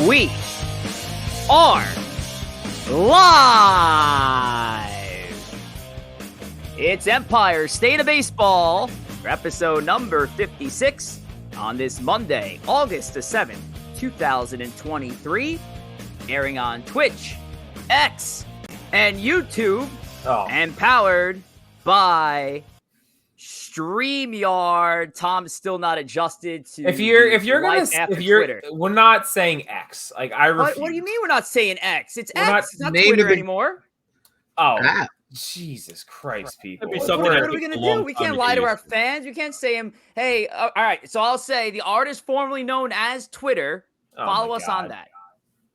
We are live. It's Empire State of Baseball for episode number 56 on this Monday, August the 7th, 2023, airing on Twitch, X, and YouTube, and powered by StreamYard. Tom's still not adjusted to. We're not saying X. Like I refuse. What do you mean we're not saying X? It's X. It's not Twitter anymore. Oh, Jesus Christ, people! What are we gonna do? We can't lie to our fans. We can't say them. Hey, all right. So I'll say the artist formerly known as Twitter. Follow us on that.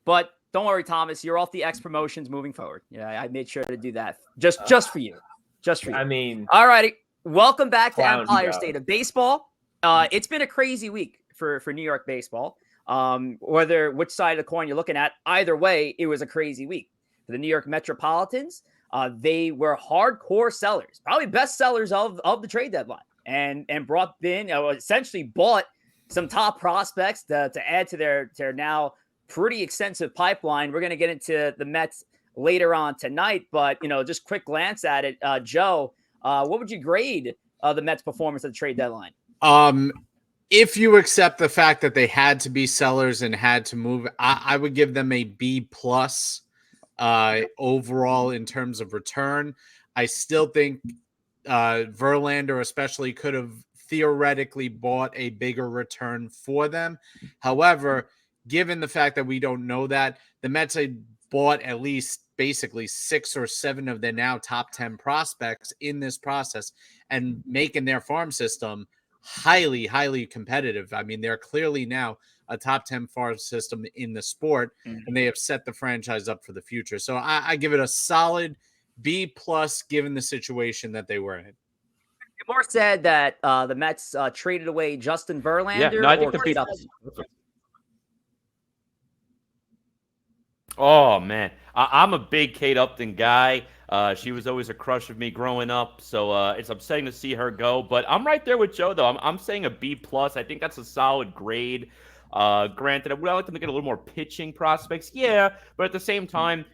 But don't worry, Thomas. You're off the X promotions moving forward. Yeah, I made sure to do that just for you. Just for you. I mean, all righty. Welcome back to Empire State of Baseball. It's been a crazy week for New York baseball. Whether which side of the coin you're looking at, either way, it was a crazy week. For the New York Metropolitans, they were hardcore sellers, probably best sellers of the trade deadline, and brought in, essentially bought some top prospects to add to their now pretty extensive pipeline. We're going to get into the Mets later on tonight, but just quick glance at it, Joe. What would you grade the Mets' performance at the trade deadline? If you accept the fact that they had to be sellers and had to move, I would give them a B plus overall in terms of return. I still think Verlander especially could have theoretically bought a bigger return for them. However, given the fact that we don't know that, the Mets had bought at least basically 6 or 7 of their now top 10 prospects in this process and making their farm system highly, highly competitive. I mean, they're clearly now a top 10 farm system in the sport, and they have set the franchise up for the future. So I give it a solid B plus given the situation that they were in. More said that the Mets traded away Justin Verlander. Yeah, no, I think the Oh, man. I'm a big Kate Upton guy. She was always a crush of me growing up, so it's upsetting to see her go. But I'm right there with Joe, though. I'm saying a B+. I think that's a solid grade. Granted, I would like them to get a little more pitching prospects. Yeah, but at the same time,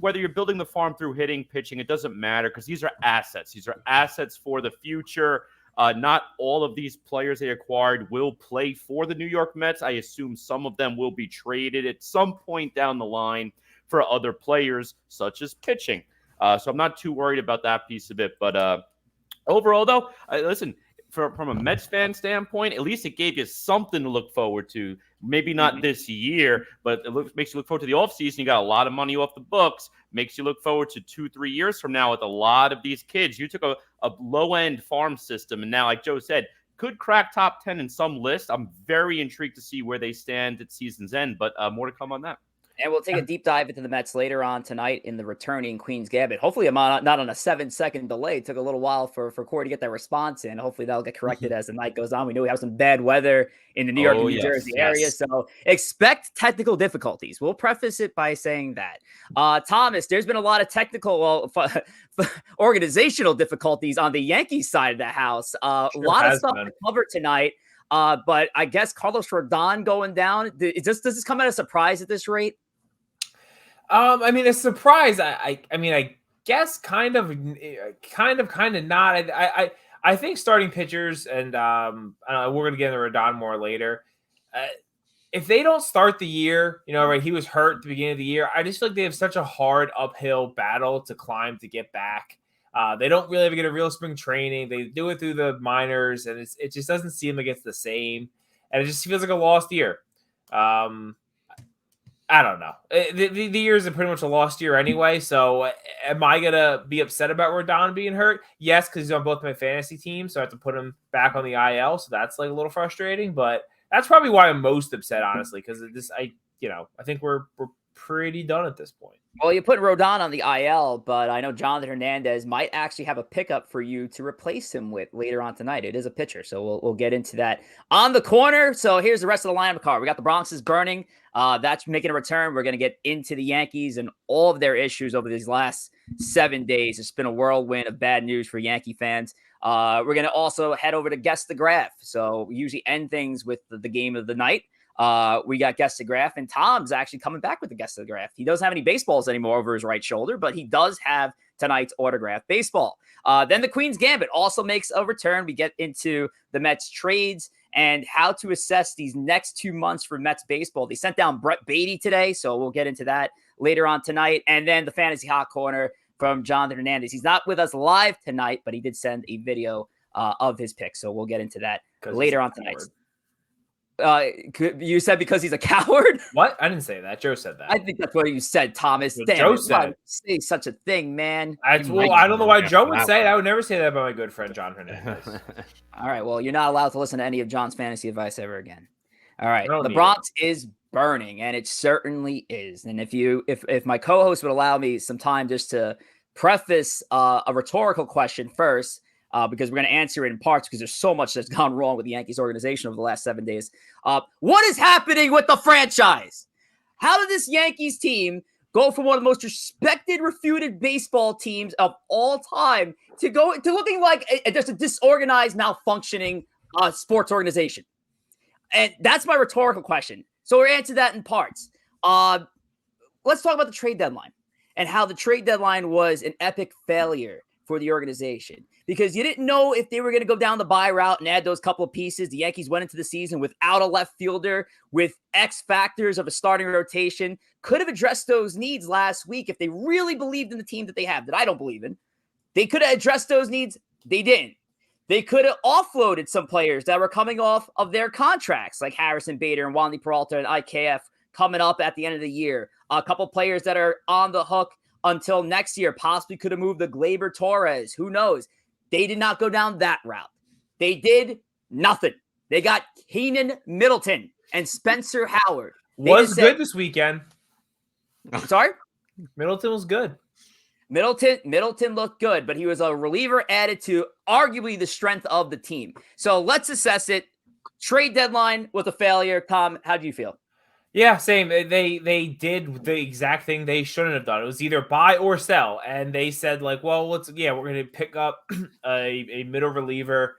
whether you're building the farm through hitting, pitching, it doesn't matter because these are assets. These are assets for the future. Not all of these players they acquired will play for the New York Mets. I assume some of them will be traded at some point down the line for other players, such as pitching. So I'm not too worried about that piece of it. But overall, though, listen, from a Mets fan standpoint, at least it gave you something to look forward to. Maybe not this year, but it makes you look forward to the offseason. You got a lot of money off the books. Makes you look forward to 2-3 years from now with a lot of these kids. You took a low-end farm system, and now, like Joe said, could crack top 10 in some list. I'm very intrigued to see where they stand at season's end, but more to come on that. And we'll take a deep dive into the Mets later on tonight in the returning Queen's Gambit. Hopefully, I'm not on a 7-second delay. It took a little while for Corey to get that response in. Hopefully, that'll get corrected as the night goes on. We know we have some bad weather in the New York and New Jersey area, so expect technical difficulties. We'll preface it by saying that. Thomas, there's been a lot of technical, organizational difficulties on the Yankees side of the house. A lot of stuff to cover tonight. But I guess Carlos Rodon going down. Does this come at a surprise at this rate? I mean, a surprise. I mean, I guess kind of not. I think starting pitchers, and we're gonna get into Rodon more later. If they don't start the year, right, he was hurt at the beginning of the year. I just feel like they have such a hard uphill battle to climb to get back. They don't really ever get a real spring training. They do it through the minors, and it just doesn't seem like it's the same. And it just feels like a lost year. I don't know. The years are pretty much a lost year anyway. So am I going to be upset about Rodon being hurt? Yes, because he's on both my fantasy teams. So I have to put him back on the IL. So that's like a little frustrating. But that's probably why I'm most upset, honestly, because I think we're pretty done at this point. Well, you put Rodon on the IL, but I know Jonathan Hernandez might actually have a pickup for you to replace him with later on tonight. It is a pitcher, so we'll get into that on the corner. So here's the rest of the lineup card. We got the Bronx is burning. That's making a return. We're going to get into the Yankees and all of their issues over these last 7 days. It's been a whirlwind of bad news for Yankee fans. We're going to also head over to Guess the Graph. So we usually end things with the game of the night. We got Guest of Graph, and Tom's actually coming back with the Guest of Graph. He doesn't have any baseballs anymore over his right shoulder, but he does have tonight's autographed baseball. Then the Queen's Gambit also makes a return. We get into the Mets trades and how to assess these next 2 months for Mets baseball. They sent down Brett Beatty today, so we'll get into that later on tonight. And then the Fantasy Hot Corner from Jonathan Hernandez. He's not with us live tonight, but he did send a video of his pick, so we'll get into that later on tonight. You said because he's a coward? What? I didn't say that. Joe said that. I think that's what you said, Thomas. Well, Damn, Joe said say such a thing, man. I don't know why Joe would say it. I would never say that about my good friend John Hernandez. All right, well, you're not allowed to listen to any of John's fantasy advice ever again. All right, the Bronx is burning, and it certainly is. And if my co-host would allow me some time just to preface a rhetorical question first, because we're going to answer it in parts because there's so much that's gone wrong with the Yankees organization over the last 7 days. What is happening with the franchise? How did this Yankees team go from one of the most respected, refuted baseball teams of all time to looking like just a disorganized, malfunctioning sports organization? And that's my rhetorical question. So we'll answer that in parts. Let's talk about the trade deadline and how the trade deadline was an epic failure for the organization, because you didn't know if they were going to go down the buy route and add those couple of pieces. The Yankees went into the season without a left fielder, with X factors of a starting rotation. Could have addressed those needs last week if they really believed in the team that they have, that I don't believe in. They could have addressed those needs. They didn't. They could have offloaded some players that were coming off of their contracts, like Harrison Bader and Wandy Peralta and IKF coming up at the end of the year. A couple players that are on the hook until next year, possibly could have moved the Gleyber Torres. Who knows? They did not go down that route. They did nothing. They got Keenan Middleton and Spencer Howard. Was good this weekend. Sorry? Middleton was good. Middleton looked good, but he was a reliever added to arguably the strength of the team. So let's assess it. Trade deadline was a failure. Tom, how do you feel? Yeah, same. They did the exact thing they shouldn't have done. It was either buy or sell, and they said like, well, we're going to pick up a middle reliever,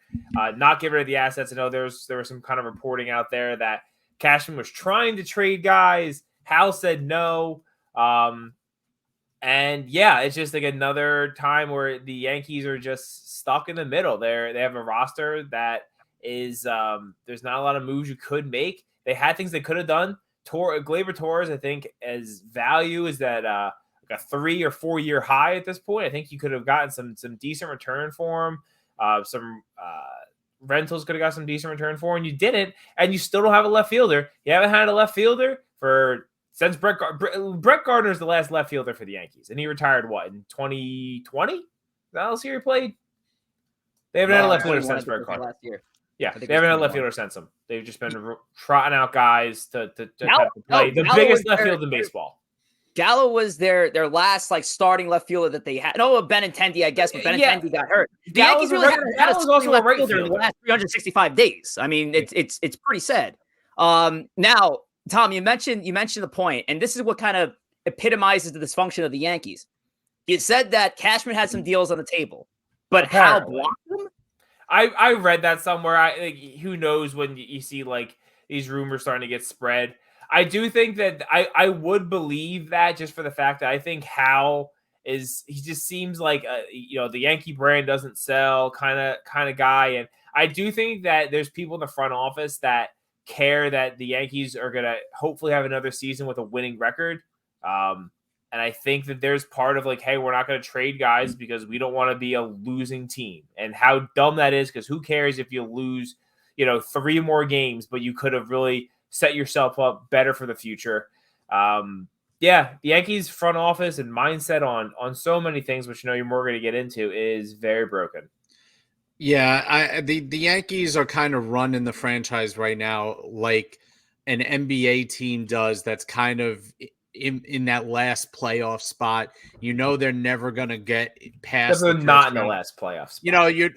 not get rid of the assets. I know there was some kind of reporting out there that Cashman was trying to trade guys. Hal said no, and yeah, it's just like another time where the Yankees are just stuck in the middle. They have a roster that is there's not a lot of moves you could make. They had things they could have done. Gleyber Torres, I think, as value is that like a 3 or 4 year high at this point. I think you could have gotten some decent return for him. Some rentals could have got some decent return for him. You didn't, and you still don't have a left fielder. You haven't had a left fielder since Brett Gardner is the last left fielder for the Yankees, and he retired in 2020? That was year he played. They haven't had a left fielder since Brett Gardner. Last year. Yeah, they haven't had a left fielder since him. They've just been trotting out guys to play the biggest left field in baseball. Gallo was their last starting left fielder that they had. No, Benintendi, I guess, but Benintendi got hurt. The Yankees really had a starting left fielder in the last 365 days. I mean, it's pretty sad. Now, Tom, you mentioned the point, and this is what kind of epitomizes the dysfunction of the Yankees. You said that Cashman had some deals on the table, but Hal blocked them. I read that somewhere. Who knows when you see these rumors starting to get spread. I do think that I would believe that just for the fact that I think Hal he just seems like the Yankee brand doesn't sell kind of guy, and I do think that there's people in the front office that care that the Yankees are gonna hopefully have another season with a winning record. And I think that there's part of hey, we're not going to trade guys because we don't want to be a losing team. And how dumb that is, because who cares if you lose, 3 more games, but you could have really set yourself up better for the future. The Yankees front office and mindset on so many things, which you're more going to get into, is very broken. Yeah, the Yankees are kind of running the franchise right now like an NBA team does. That's kind of in that last playoff spot. They're never gonna get past. They're not in the last playoff spot. You're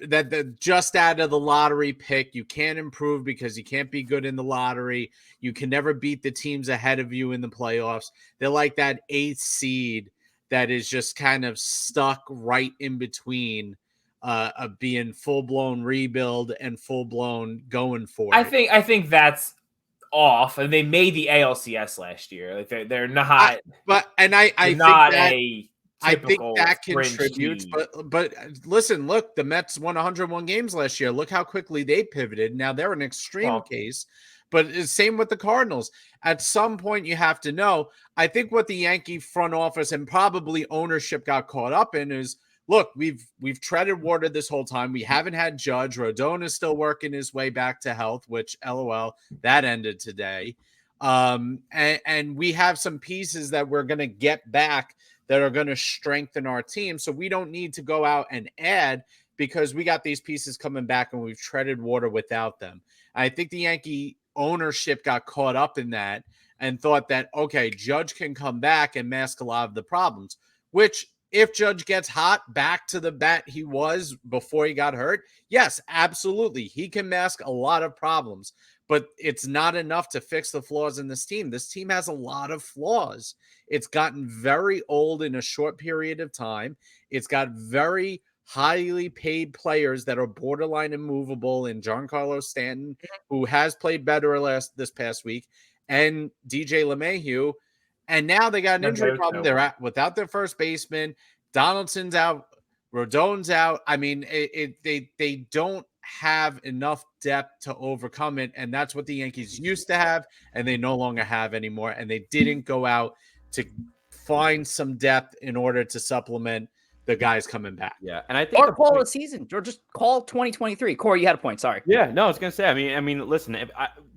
just out of the lottery pick. You can't improve because you can't be good in the lottery. You can never beat the teams ahead of you in the playoffs. They're like that 8th seed that is just kind of stuck right in between of being full blown rebuild and full blown going for it. I think that's off, and they made the ALCS last year. Like they're not, I think that fringe contributes, team. but listen, look, the Mets won 101 games last year. Look how quickly they pivoted. Now they're an extreme case, but it's same with the Cardinals. At some point, you have to know. I think what the Yankee front office and probably ownership got caught up in is, look, we've treaded water this whole time. We haven't had Judge. Rodon is still working his way back to health, which LOL, that ended today. And we have some pieces that we're going to get back that are going to strengthen our team. So we don't need to go out and add because we got these pieces coming back and we've treaded water without them. I think the Yankee ownership got caught up in that and thought that, okay, Judge can come back and mask a lot of the problems, which if Judge gets hot back to the bat he was before he got hurt, yes, absolutely. He can mask a lot of problems, but it's not enough to fix the flaws in this team. This team has a lot of flaws. It's gotten very old in a short period of time. It's got very highly paid players that are borderline immovable in Giancarlo Stanton, who has played better this past week, and DJ LeMahieu. And now they got an injury problem. They're without their first baseman. Donaldson's out. Rodon's out. I mean, they don't have enough depth to overcome it, and that's what the Yankees used to have, and they no longer have anymore. And they didn't go out to find some depth in order to supplement the guys coming back. Yeah, and I think or call a season, or just call 2023. Corey, you had a point. Sorry. Yeah, no, I was gonna say. I mean, listen.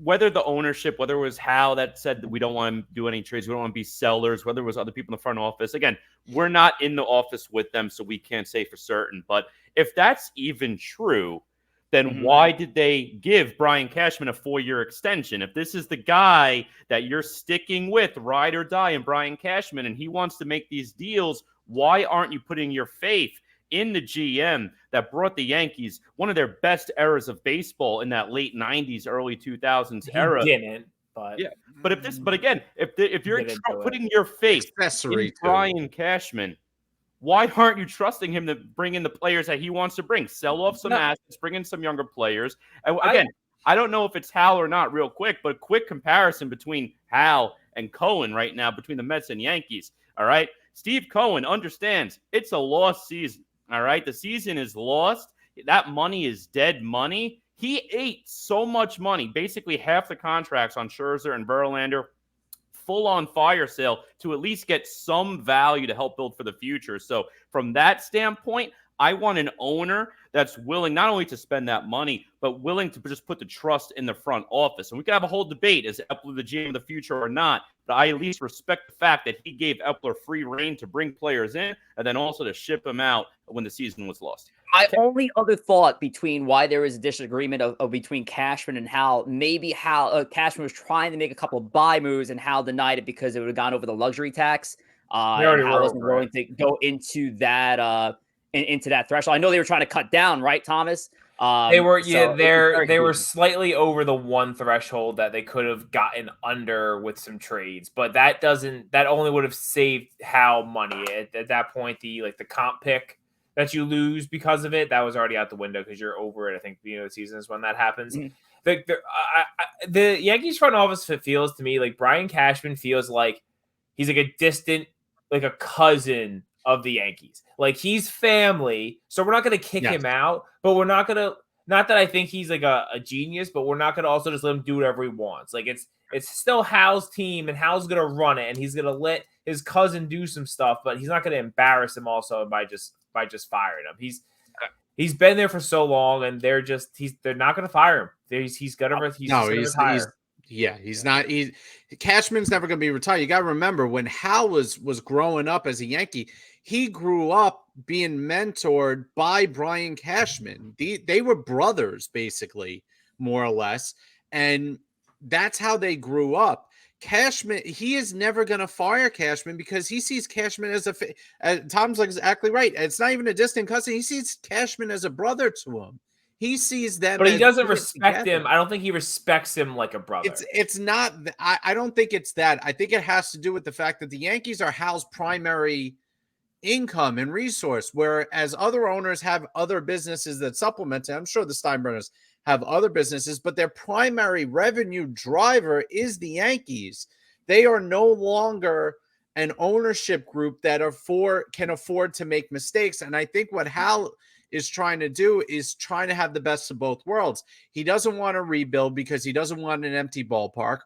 Whether the ownership, whether it was Hal that said that we don't want to do any trades, we don't want to be sellers, whether it was other people in the front office. Again, we're not in the office with them, so we can't say for certain. But if that's even true, then why did they give Brian Cashman a 4-year extension? If this is the guy that you're sticking with, ride or die, and Brian Cashman, and he wants to make these deals, why aren't you putting your faith in the GM that brought the Yankees one of their best eras of baseball in that late 90s, early 2000s era? He didn't, but yeah. But again, if you're putting your faith in Brian Cashman, why aren't you trusting him to bring in the players that he wants to bring? Sell off some assets, bring in some younger players. And again, I don't know if it's Hal or not real quick, but quick comparison between Hal and Cohen right now, between the Mets and Yankees. All right. Steve Cohen understands it's a lost season. All right. The season is lost. That money is dead money. He ate so much money, basically half the contracts on Scherzer and Verlander, full-on fire sale to at least get some value to help build for the future. So from that standpoint, I want an owner that's willing not only to spend that money, but willing to just put the trust in the front office. And we can have a whole debate, is Epler the GM of the future or not? But I at least respect the fact that he gave Epler free reign to bring players in and then also to ship them out when the season was lost. My only other thought between why there is a disagreement of between Cashman and Hal, maybe Hal Cashman was trying to make a couple of buy moves and Hal denied it because it would have gone over the luxury tax. And Hal wasn't willing to go into that threshold. I know they were trying to cut down, right, Thomas? They were, they were slightly over the one threshold that they could have gotten under with some trades, but that only would have saved Hal money at that point. The comp pick that you lose because of it, that was already out the window because you're over it. I think the season is when that happens. The Yankees front office feels to me like Brian Cashman feels like he's like a distant, like a cousin of the Yankees. Like he's family, so we're not going to kick him out, but we're not going to, not that I think he's like a genius, but we're not going to also just let him do whatever he wants. Like it's still Hal's team and Hal's going to run it and he's going to let his cousin do some stuff, but he's not going to embarrass him also by just firing him. He's been there for so long and they're not going to fire him. He's going to retire. He's not. Cashman's never going to be retired. You got to remember when Hal was growing up as a Yankee, he grew up being mentored by Brian Cashman. They were brothers, basically, more or less, and that's how they grew up. Cashman, he is never going to fire Cashman because he sees Cashman as Tom's like exactly right. It's not even a distant cousin. He sees Cashman as a brother to him. He sees them, but he doesn't respect him. I don't think he respects him like a brother. It's not. I don't think it's that. I think it has to do with the fact that the Yankees are Hal's primary income and resource, whereas other owners have other businesses that supplement it. I'm sure the Steinbrenners have other businesses, but their primary revenue driver is the Yankees. They are no longer an ownership group that can afford to make mistakes. And I think what Hal is trying to do is trying to have the best of both worlds. He doesn't want to rebuild because he doesn't want an empty ballpark.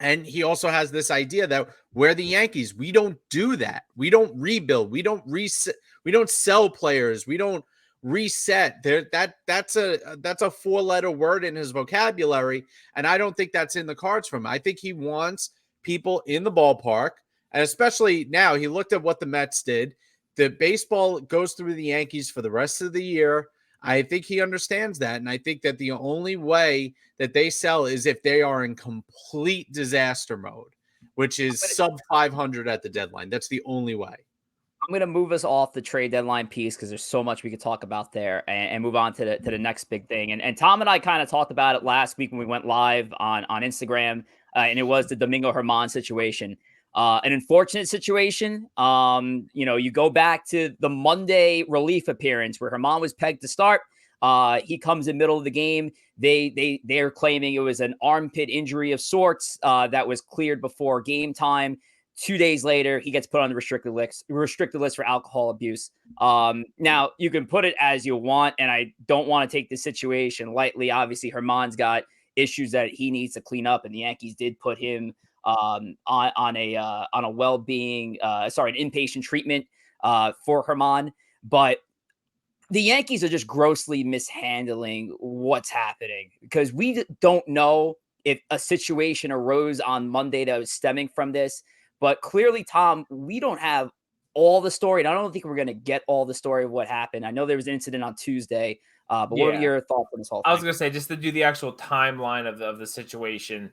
And he also has this idea that we're the Yankees. We don't do that. We don't rebuild. We don't reset. We don't sell players. We don't reset. That's a four-letter word in his vocabulary, and I don't think that's in the cards for him. I think he wants people in the ballpark, and especially now, he looked at what the Mets did. The baseball goes through the Yankees for the rest of the year. I think he understands that, and I think that the only way that they sell is if they are in complete disaster mode, which is sub 500 at the deadline. That's the only way. I'm going to move us off the trade deadline piece because there's so much we could talk about there, and move on to the next big thing. And Tom and I kind of talked about it last week when we went live on Instagram, and it was the Domingo Germán situation. An unfortunate situation. You go back to the Monday relief appearance where Germán was pegged to start. He comes in middle of the game. They're claiming it was an armpit injury of sorts that was cleared before game time. 2 days later, he gets put on the restricted list for alcohol abuse. Now, you can put it as you want, and I don't want to take the situation lightly. Obviously, Germán's got issues that he needs to clean up, and the Yankees did put him on a well-being, an inpatient treatment for Germán. But the Yankees are just grossly mishandling what's happening because we don't know if a situation arose on Monday that was stemming from this. But clearly, Tom, we don't have all the story, and I don't think we're going to get all the story of what happened. I know there was an incident on Tuesday, but what are your thoughts on this whole thing? I was going to say, just to do the actual timeline of the situation,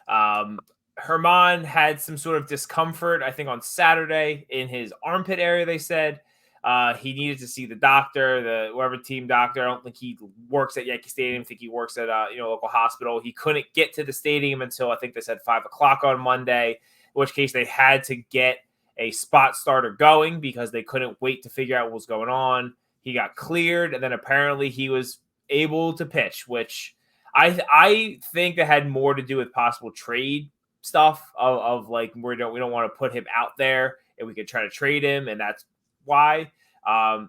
Germán had some sort of discomfort, I think, on Saturday in his armpit area, they said. He needed to see the doctor, whoever team doctor. I don't think he works at Yankee Stadium. I think he works at a local hospital. He couldn't get to the stadium until I think they said 5 o'clock on Monday, in which case they had to get a spot starter going because they couldn't wait to figure out what was going on. He got cleared, and then apparently he was able to pitch, which I think that had more to do with possible trade stuff of like we don't want to put him out there and we could try to trade him, and that's why.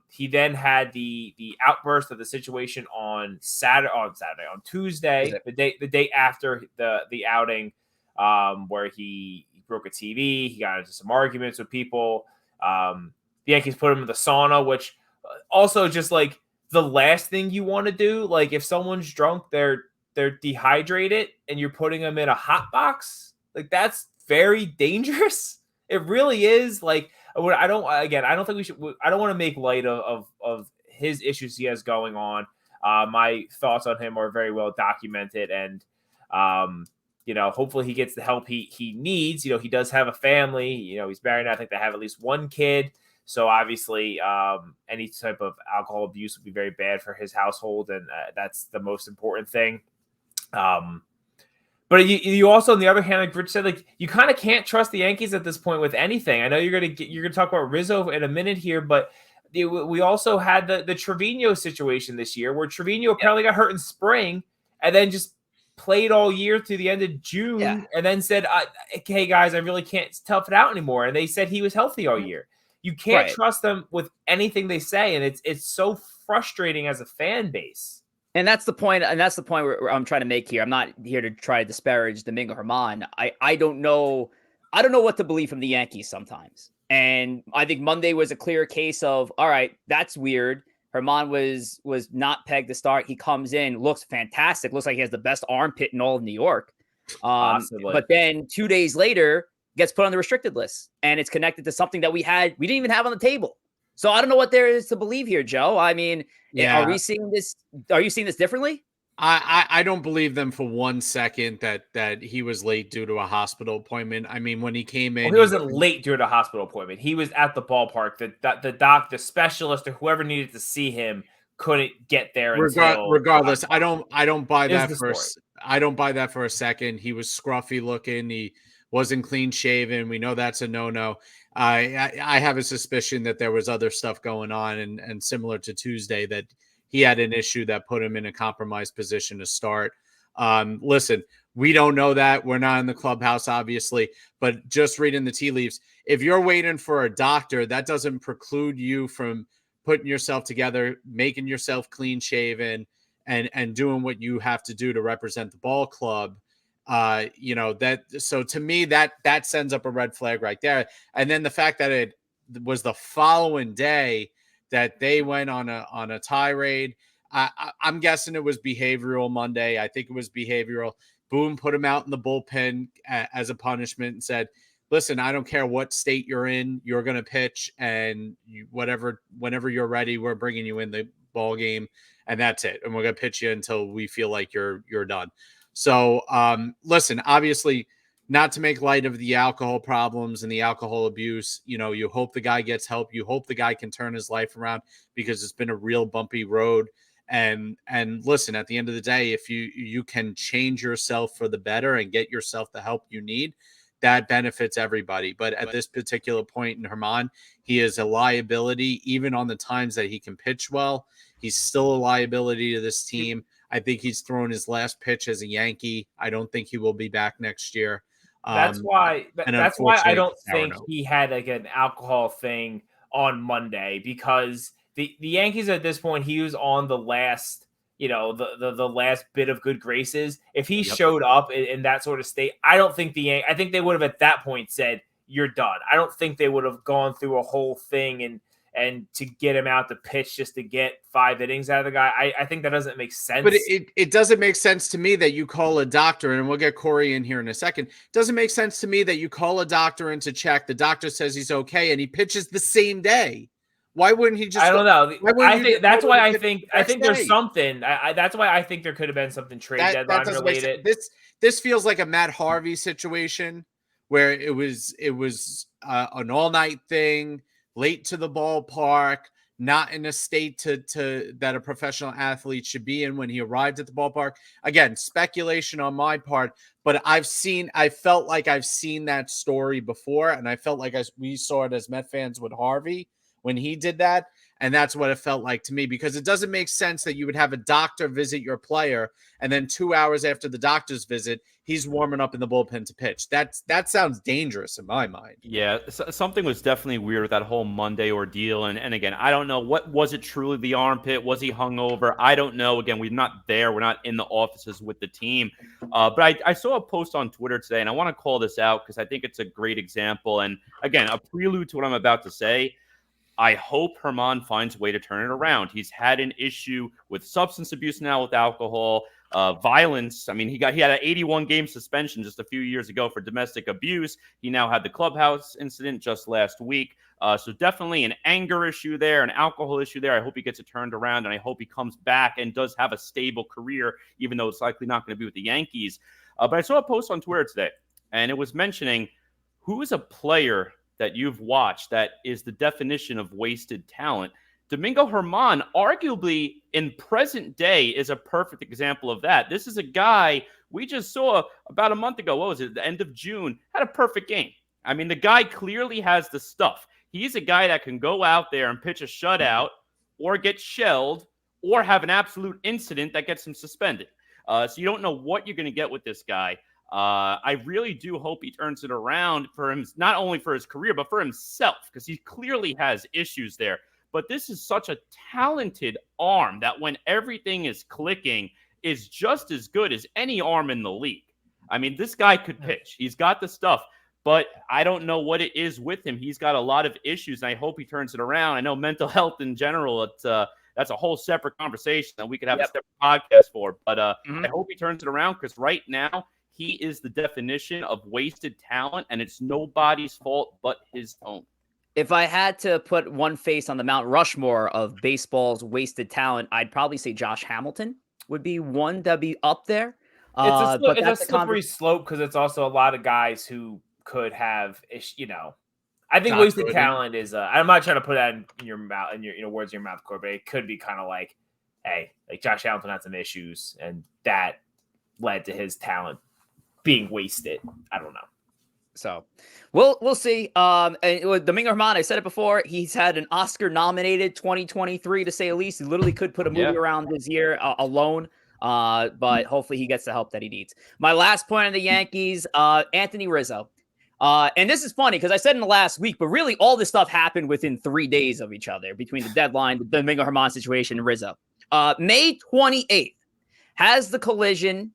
He then had the outburst of the situation on Tuesday, the day after the outing, where he broke a TV. He got into some arguments with people. The Yankees put him in the sauna, which also just like the last thing you want to do. Like if someone's drunk, they're dehydrated, and you're putting them in a hot box. Like that's very dangerous. It really is. Like I don't think we should. I don't want to make light of his issues he has going on. My thoughts on him are very well documented, and hopefully he gets the help he needs. He does have a family. He's married. I think they have at least one kid. So obviously, any type of alcohol abuse would be very bad for his household, and that's the most important thing. But you also, on the other hand, like Rich said, like you kind of can't trust the Yankees at this point with anything. I know you're gonna talk about Rizzo in a minute here, but we also had the Trevino situation this year, where Trevino apparently got hurt in spring and then just played all year through the end of June, and then said, "Hey guys, I really can't tough it out anymore." And they said he was healthy all year. You can't trust them with anything they say, and it's so frustrating as a fan base. And that's the point. And that's the point where I'm trying to make here. I'm not here to try to disparage Domingo Germán. I don't know what to believe from the Yankees sometimes. And I think Monday was a clear case of, all right, that's weird. Germán was not pegged to start. He comes in, looks fantastic. Looks like he has the best armpit in all of New York. But then 2 days later, gets put on the restricted list. And it's connected to something that we didn't even have on the table. So I don't know what there is to believe here, Joe. I mean, are we seeing this? Are you seeing this differently? I don't believe them for 1 second that he was late due to a hospital appointment. I mean, when he came in, he wasn't late due to a hospital appointment. He was at the ballpark. The specialist or whoever needed to see him couldn't get there. Regardless, I don't buy that I don't buy that for a second. He was scruffy looking. He wasn't clean shaven. We know that's a no-no. I have a suspicion that there was other stuff going on, and similar to Tuesday, that he had an issue that put him in a compromised position to start. Listen, we don't know that. We're not in the clubhouse, obviously, but just reading the tea leaves, if you're waiting for a doctor, that doesn't preclude you from putting yourself together, making yourself clean shaven, and doing what you have to do to represent the ball club. So to me, that sends up a red flag right there. And then the fact that it was the following day that they went on a tirade. I'm guessing it was behavioral Monday. I think it was behavioral. Boom put him out in the bullpen as a punishment and said, listen, I don't care what state you're in, you're going to pitch, and whenever you're ready, we're bringing you in the ball game, and that's it. And we're going to pitch you until we feel like you're done. So, listen, obviously, not to make light of the alcohol problems and the alcohol abuse, you hope the guy gets help. You hope the guy can turn his life around, because it's been a real bumpy road. And listen, at the end of the day, if you can change yourself for the better and get yourself the help you need, that benefits everybody. But at this particular point in Herman, he is a liability. Even on the times that he can pitch well, he's still a liability to this team. I think he's thrown his last pitch as a Yankee. I don't think he will be back next year. That's why I don't think he had like an alcohol thing on Monday, because the Yankees at this point, he was on the last, the last bit of good graces. If he showed up in that sort of state, I don't think I think they would have at that point said, you're done. I don't think they would have gone through a whole thing and to get him out to pitch just to get 5 innings out of the guy. I think that doesn't make sense. But it doesn't make sense to me that you call a doctor, and we'll get Corey in here in a second. It doesn't make sense to me that you call a doctor in to check. The doctor says he's okay, and he pitches the same day. Why wouldn't he just? I don't know. I think that's why I think there's something. That's why I think there could have been something trade deadline related. This feels like a Matt Harvey situation where it was an all night thing, late to the ballpark, not in a state to that a professional athlete should be in when he arrived at the ballpark. Again, speculation on my part, but I felt like I've seen that story before, and I felt like we saw it as Met fans with Harvey when he did that. And that's what it felt like to me, because it doesn't make sense that you would have a doctor visit your player, and then 2 hours after the doctor's visit, he's warming up in the bullpen to pitch. That sounds dangerous in my mind. Yeah, something was definitely weird with that whole Monday ordeal. And again, I don't know, what was it truly the armpit? Was he hungover? I don't know. Again, we're not there. We're not in the offices with the team. But I saw a post on Twitter today, and I want to call this out because I think it's a great example. And again, a prelude to what I'm about to say. I hope Herman finds a way to turn it around. He's had an issue with substance abuse now, with alcohol, violence. I mean, he had an 81-game suspension just a few years ago for domestic abuse. He now had the clubhouse incident just last week. So definitely an anger issue there, an alcohol issue there. I hope he gets it turned around, and I hope he comes back and does have a stable career, even though it's likely not going to be with the Yankees. But I saw a post on Twitter today, and it was mentioning who is a player that you've watched that is the definition of wasted talent. Domingo Herman, arguably in present day, is a perfect example of that. This is a guy we just saw about a month ago. What was it? The end of June, had a perfect game. I mean, the guy clearly has the stuff. He's a guy that can go out there and pitch a shutout or get shelled or have an absolute incident that gets him suspended. So you don't know what you're going to get with this guy. I really do hope he turns it around for him, not only for his career, but for himself, because he clearly has issues there. But this is such a talented arm that when everything is clicking is just as good as any arm in the league. I mean, this guy could pitch. He's got the stuff, but I don't know what it is with him. He's got a lot of issues, and I hope he turns it around. I know mental health in general, that's a whole separate conversation that we could have a separate podcast for. But I hope he turns it around, because right now, he is the definition of wasted talent, and it's nobody's fault but his own. If I had to put one face on the Mount Rushmore of baseball's wasted talent, I'd probably say Josh Hamilton would be one to be up there. It's a slippery slope, because it's also a lot of guys who could have, I think wasted talent is. I'm not trying to put that in your mouth, in your words in your mouth, Corey, but it could be kind of like, hey, like Josh Hamilton had some issues, and that led to his talent being wasted. I don't know. So we'll see. And with Domingo Herman, I said it before, he's had an Oscar nominated 2023 to say the least. He literally could put a movie around this year alone. But hopefully he gets the help that he needs. My last point on the Yankees, Anthony Rizzo. And this is funny because I said in the last week, but really all this stuff happened within 3 days of each other between the deadline, the Domingo Herman situation, and Rizzo. May 28th has the collision,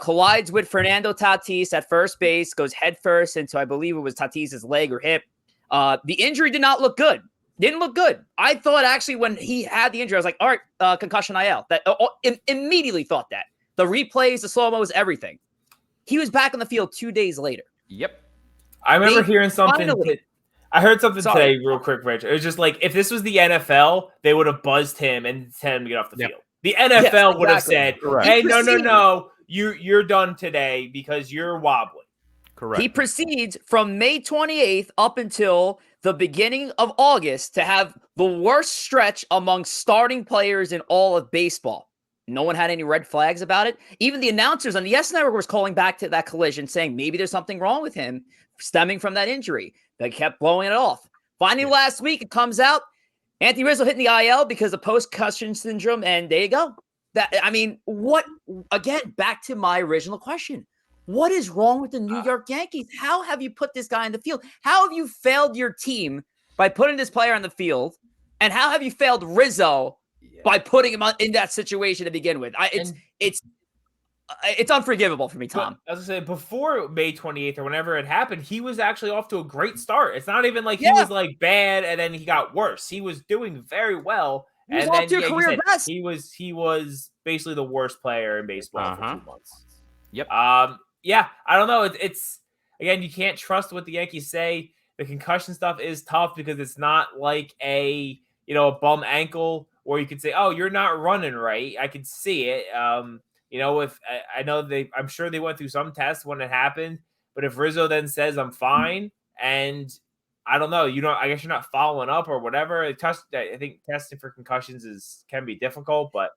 collides with Fernando Tatis at first base, goes headfirst into, I believe it was Tatis's leg or hip. The injury did not look good. Didn't look good. I thought actually when he had the injury, I was like, all right, concussion IL. That immediately thought that. The replays, the slow-mos, everything. He was back on the field 2 days later. Yep. I remember hearing something. I heard something today, real quick, Rich. It was just like, if this was the NFL, they would have buzzed him and sent him to get off the field. The NFL would have said, hey, no, you're done today because you're wobbly. Correct. He proceeds from May 28th up until the beginning of August to have the worst stretch among starting players in all of baseball. No one had any red flags about it. Even the announcers on the Yes Network was calling back to that collision, saying maybe there's something wrong with him stemming from that injury. They kept blowing it off. Finally, last week, it comes out, Anthony Rizzo hitting the IL because of post-concussion syndrome, and there you go. What, again, back to my original question. What is wrong with the New York Yankees? How have you put this guy in the field? How have you failed your team by putting this player on the field? And how have you failed Rizzo by putting him in that situation to begin with? It's unforgivable for me, Tom. As I said, before May 28th or whenever it happened, he was actually off to a great start. It's not even like he was like bad and then he got worse. He was doing very well. He was off to a career best. He was basically the worst player in baseball for 2 months. Yep. Yeah, I don't know. It's again, you can't trust what the Yankees say. The concussion stuff is tough because it's not like a bum ankle where you could say, oh, you're not running right. I could see it. I'm sure they went through some tests when it happened, but if Rizzo then says I'm fine, and I don't know, I guess you're not following up or whatever. I think testing for concussions can be difficult, but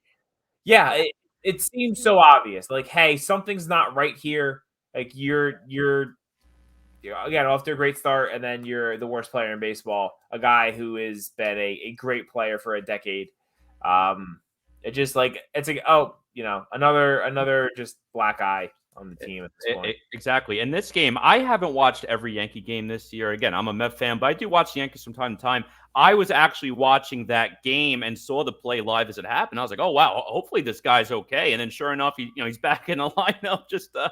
yeah, it seems so obvious. Like, hey, something's not right here. Like you're again off to a great start, and then you're the worst player in baseball, a guy who has been a great player for a decade. Another just black eye on the team at this point. Exactly. In this game, I haven't watched every Yankee game this year. Again, I'm a Met fan, but I do watch the Yankees from time to time. I was actually watching that game and saw the play live as it happened. I was like, oh, wow, hopefully this guy's okay. And then sure enough, he's back in the lineup just a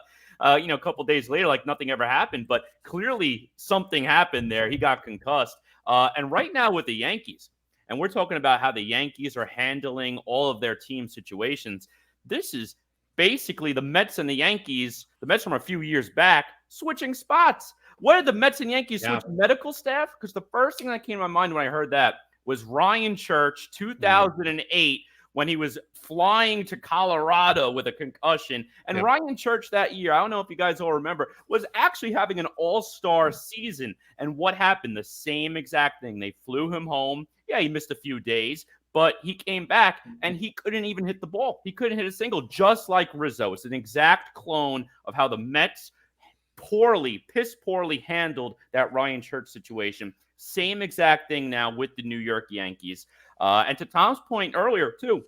couple days later, like nothing ever happened. But clearly something happened there. He got concussed. And right now with the Yankees, and we're talking about how the Yankees are handling all of their team situations, this is basically the Mets and the Yankees, the Mets from a few years back, switching spots. What did the Mets and Yankees switch medical staff? Because the first thing that came to my mind when I heard that was Ryan Church, 2008, when he was flying to Colorado with a concussion. And Ryan Church that year, I don't know if you guys all remember, was actually having an all-star season. And what happened? The same exact thing. They flew him home. Yeah, he missed a few days, but he came back and he couldn't even hit the ball. He couldn't hit a single, just like Rizzo. It's an exact clone of how the Mets piss poorly handled that Ryan Church situation. Same exact thing now with the New York Yankees. And to Tom's point earlier, too,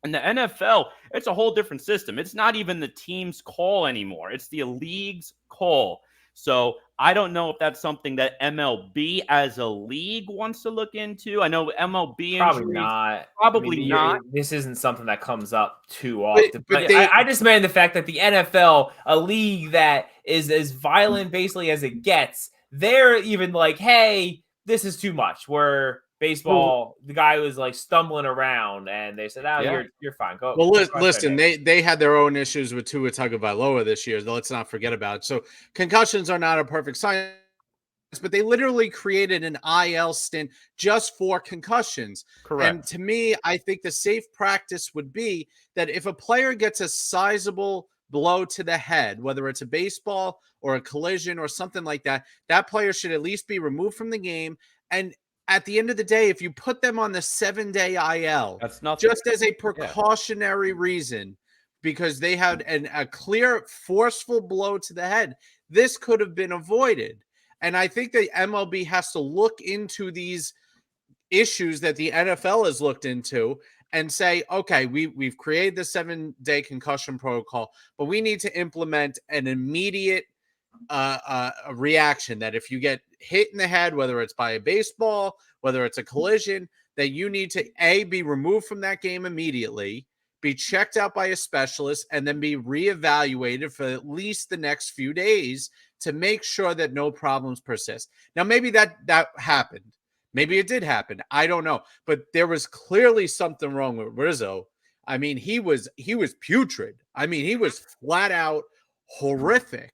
in the NFL, it's a whole different system. It's not even the team's call anymore. It's the league's call. So I don't know if that's something that MLB as a league wants to look into. I know MLB probably not. Probably not. This isn't something that comes up too often. But I just meant the fact that the NFL, a league that is as violent basically as it gets, they're even like, hey, this is too much. Where baseball, the guy was like stumbling around, and they said, you're fine. Go. Well, listen, they had their own issues with Tua Tagovailoa this year. Let's not forget about it. So concussions are not a perfect science, but they literally created an IL stint just for concussions. Correct. And to me, I think the safe practice would be that if a player gets a sizable blow to the head, whether it's a baseball or a collision or something like that, that player should at least be removed from the game. And at the end of the day, if you put them on the 7-day IL, that's nothing. Just as a precautionary reason, because they had a clear, forceful blow to the head, this could have been avoided. And I think the MLB has to look into these issues that the NFL has looked into and say, okay, we've created the 7-day concussion protocol, but we need to implement an immediate a reaction that if you get hit in the head, whether it's by a baseball, whether it's a collision, that you need to be removed from that game immediately, be checked out by a specialist, and then be reevaluated for at least the next few days to make sure that no problems persist. Now, maybe that happened. Maybe it did happen. I don't know. But there was clearly something wrong with Rizzo. I mean, he was putrid. I mean, he was flat out horrific.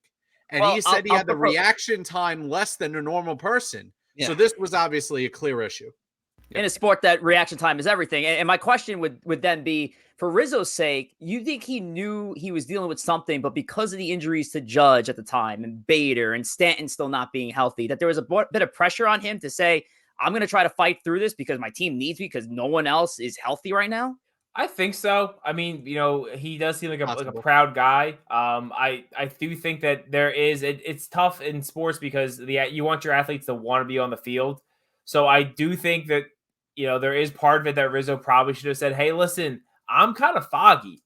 And he said he had the reaction time less than a normal person. Yeah. So this was obviously a clear issue. In a sport that reaction time is everything. And my question would then be, for Rizzo's sake, you think he knew he was dealing with something, but because of the injuries to Judge at the time and Bader and Stanton still not being healthy, that there was a bit of pressure on him to say, I'm going to try to fight through this because my team needs me because no one else is healthy right now? I think so. I mean, he does seem like a proud guy. I do think that there is, it's tough in sports because you want your athletes to want to be on the field. So I do think that, there is part of it that Rizzo probably should have said, hey, listen, I'm kind of foggy.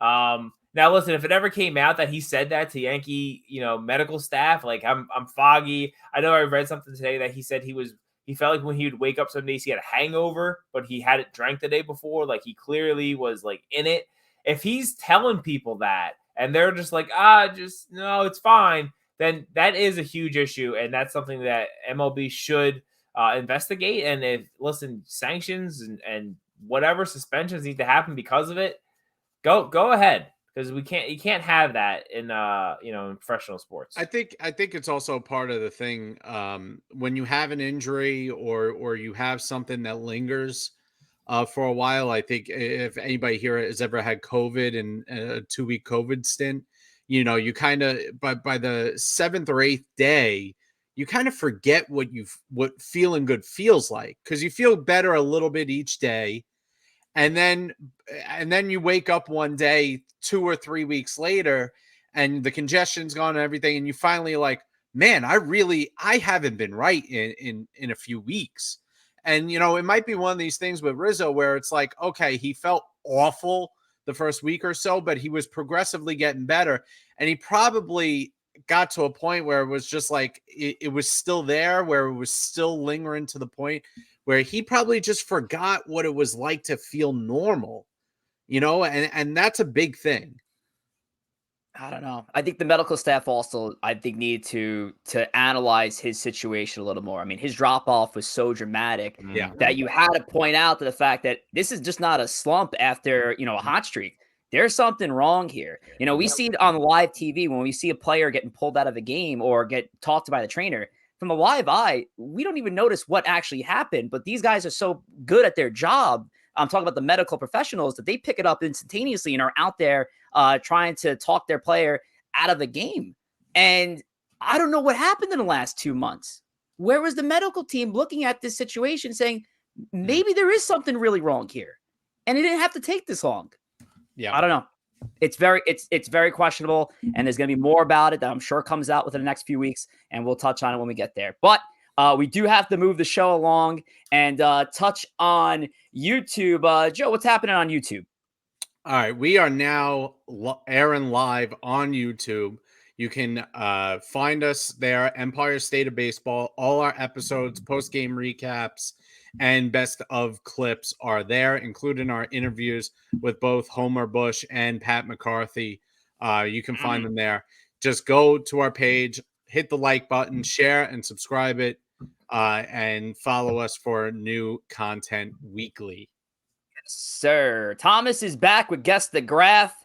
Now listen, if it ever came out that he said that to Yankee, medical staff, like I'm foggy. I know I read something today that he said he felt like when he would wake up some days, he had a hangover, but he hadn't drank the day before. Like he clearly was like in it. If he's telling people that and they're just like, no, it's fine, then that is a huge issue. And that's something that MLB should investigate. And sanctions and whatever suspensions need to happen because of it, go ahead. Because you can't have that in in professional sports. I think it's also part of the thing when you have an injury or you have something that lingers for a while. I think if anybody here has ever had COVID and a 2-week COVID stint, you kind of by the 7th or 8th day, you kind of forget what feeling good feels like because you feel better a little bit each day. And then you wake up one day 2 or 3 weeks later and the congestion's gone and everything. And you finally like, man, I haven't been right in a few weeks. And, it might be one of these things with Rizzo where it's like, okay, he felt awful the first week or so, but he was progressively getting better. And he probably got to a point where it was just like, it was still there, where it was still lingering to the point where he probably just forgot what it was like to feel normal, and that's a big thing. I don't know. I think the medical staff also, need to analyze his situation a little more. I mean, his drop off was so dramatic that you had to point out to the fact that this is just not a slump after, a hot streak. There's something wrong here. We see it on live TV when we see a player getting pulled out of the game or get talked to by the trainer. From the live eye, we don't even notice what actually happened, but these guys are so good at their job. I'm talking about the medical professionals that they pick it up instantaneously and are out there trying to talk their player out of the game. And I don't know what happened in the last 2 months. Where was the medical team looking at this situation saying, maybe there is something really wrong here? And it didn't have to take this long. Yeah. I don't know. It's very questionable, and there's going to be more about it that I'm sure comes out within the next few weeks, and we'll touch on it when we get there. But we do have to move the show along and touch on YouTube. Joe, what's happening on YouTube? All right, we are now airing live on YouTube. You can find us there, Empire State of Baseball. All our episodes, post-game recaps, and best of clips are there, including our interviews with both Homer Bush and Pat McCarthy. You can find them there. Just go to our page, hit the like button, share and subscribe it, and follow us for new content weekly. Yes, sir. Thomas is back with Guess the Graph.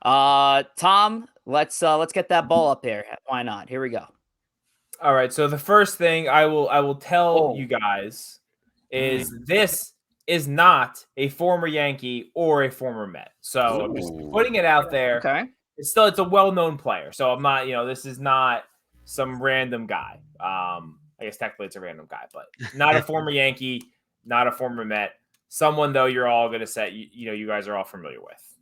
Tom, let's get that ball up here. Why not? Here we go. All right. So the first thing I will tell you guys is this is not a former Yankee or a former Met. So I'm just putting it out there. Okay. It's a well-known player. So I'm not, this is not some random guy. I guess technically it's a random guy, but not a former Yankee, not a former Met. Someone though you're all going to say, you guys are all familiar with.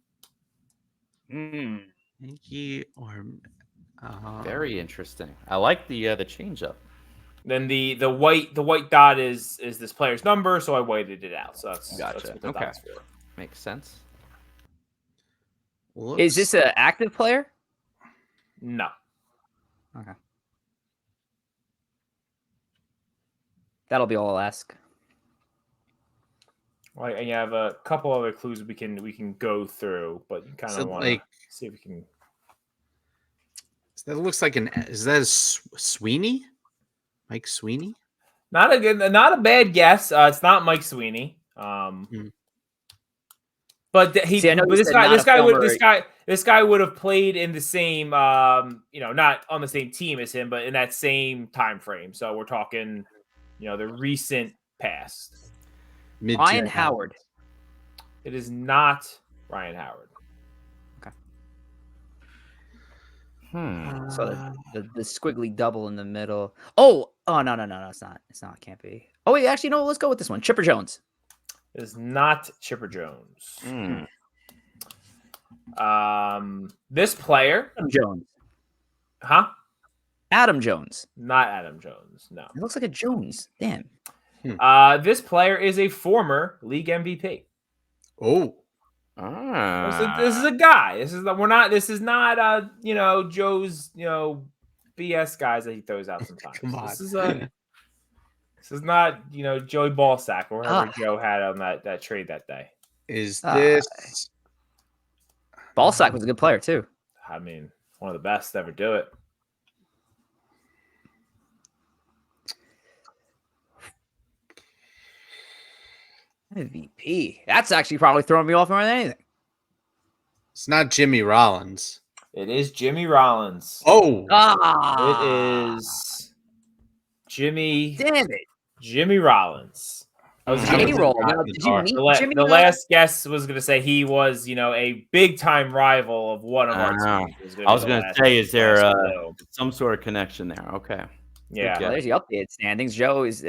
Yankee or Very interesting. I like the changeup. Then the white dot is this player's number, so I whited it out. So that's Gotcha. what the Okay. dot's for. Makes sense. Is this an active player? No. Okay. That'll be all I'll ask. Well, and you have a couple other clues we can go through, but you kind of want to see if we can. That looks like is that Sweeney? Mike Sweeney? Not a bad guess. It's not Mike Sweeney. But this guy would have played in the same, not on the same team as him, but in that same time frame. So we're talking, the recent past. Ryan Howard. It is not Ryan Howard. Okay. So the squiggly double in the middle. Oh no, it's not. It's not. It can't be. Oh wait, actually no. Let's go with this one. Chipper Jones. It is not Chipper Jones. This player, Adam Jones. huh? Adam Jones. Not Adam Jones. No. It looks like a Jones. Damn. This player is a former league MVP. Oh. This is a guy. This is not Joe's BS guys that he throws out sometimes. Come on. This is not Joey Ballsack or whatever Joe had on that trade that day. Is this Ballsack was a good player too. I mean, one of the best to ever do it. MVP. That's actually probably throwing me off more than anything. It's not Jimmy Rollins. It is Jimmy Rollins. Oh. It is Jimmy. Damn it. Jimmy Rollins. J-roll. The last guess was going to say he was, a big time rival of one of our teams. I was going to say, is there some sort of connection there? Okay. Yeah. Well, there's the updated standings. Joe is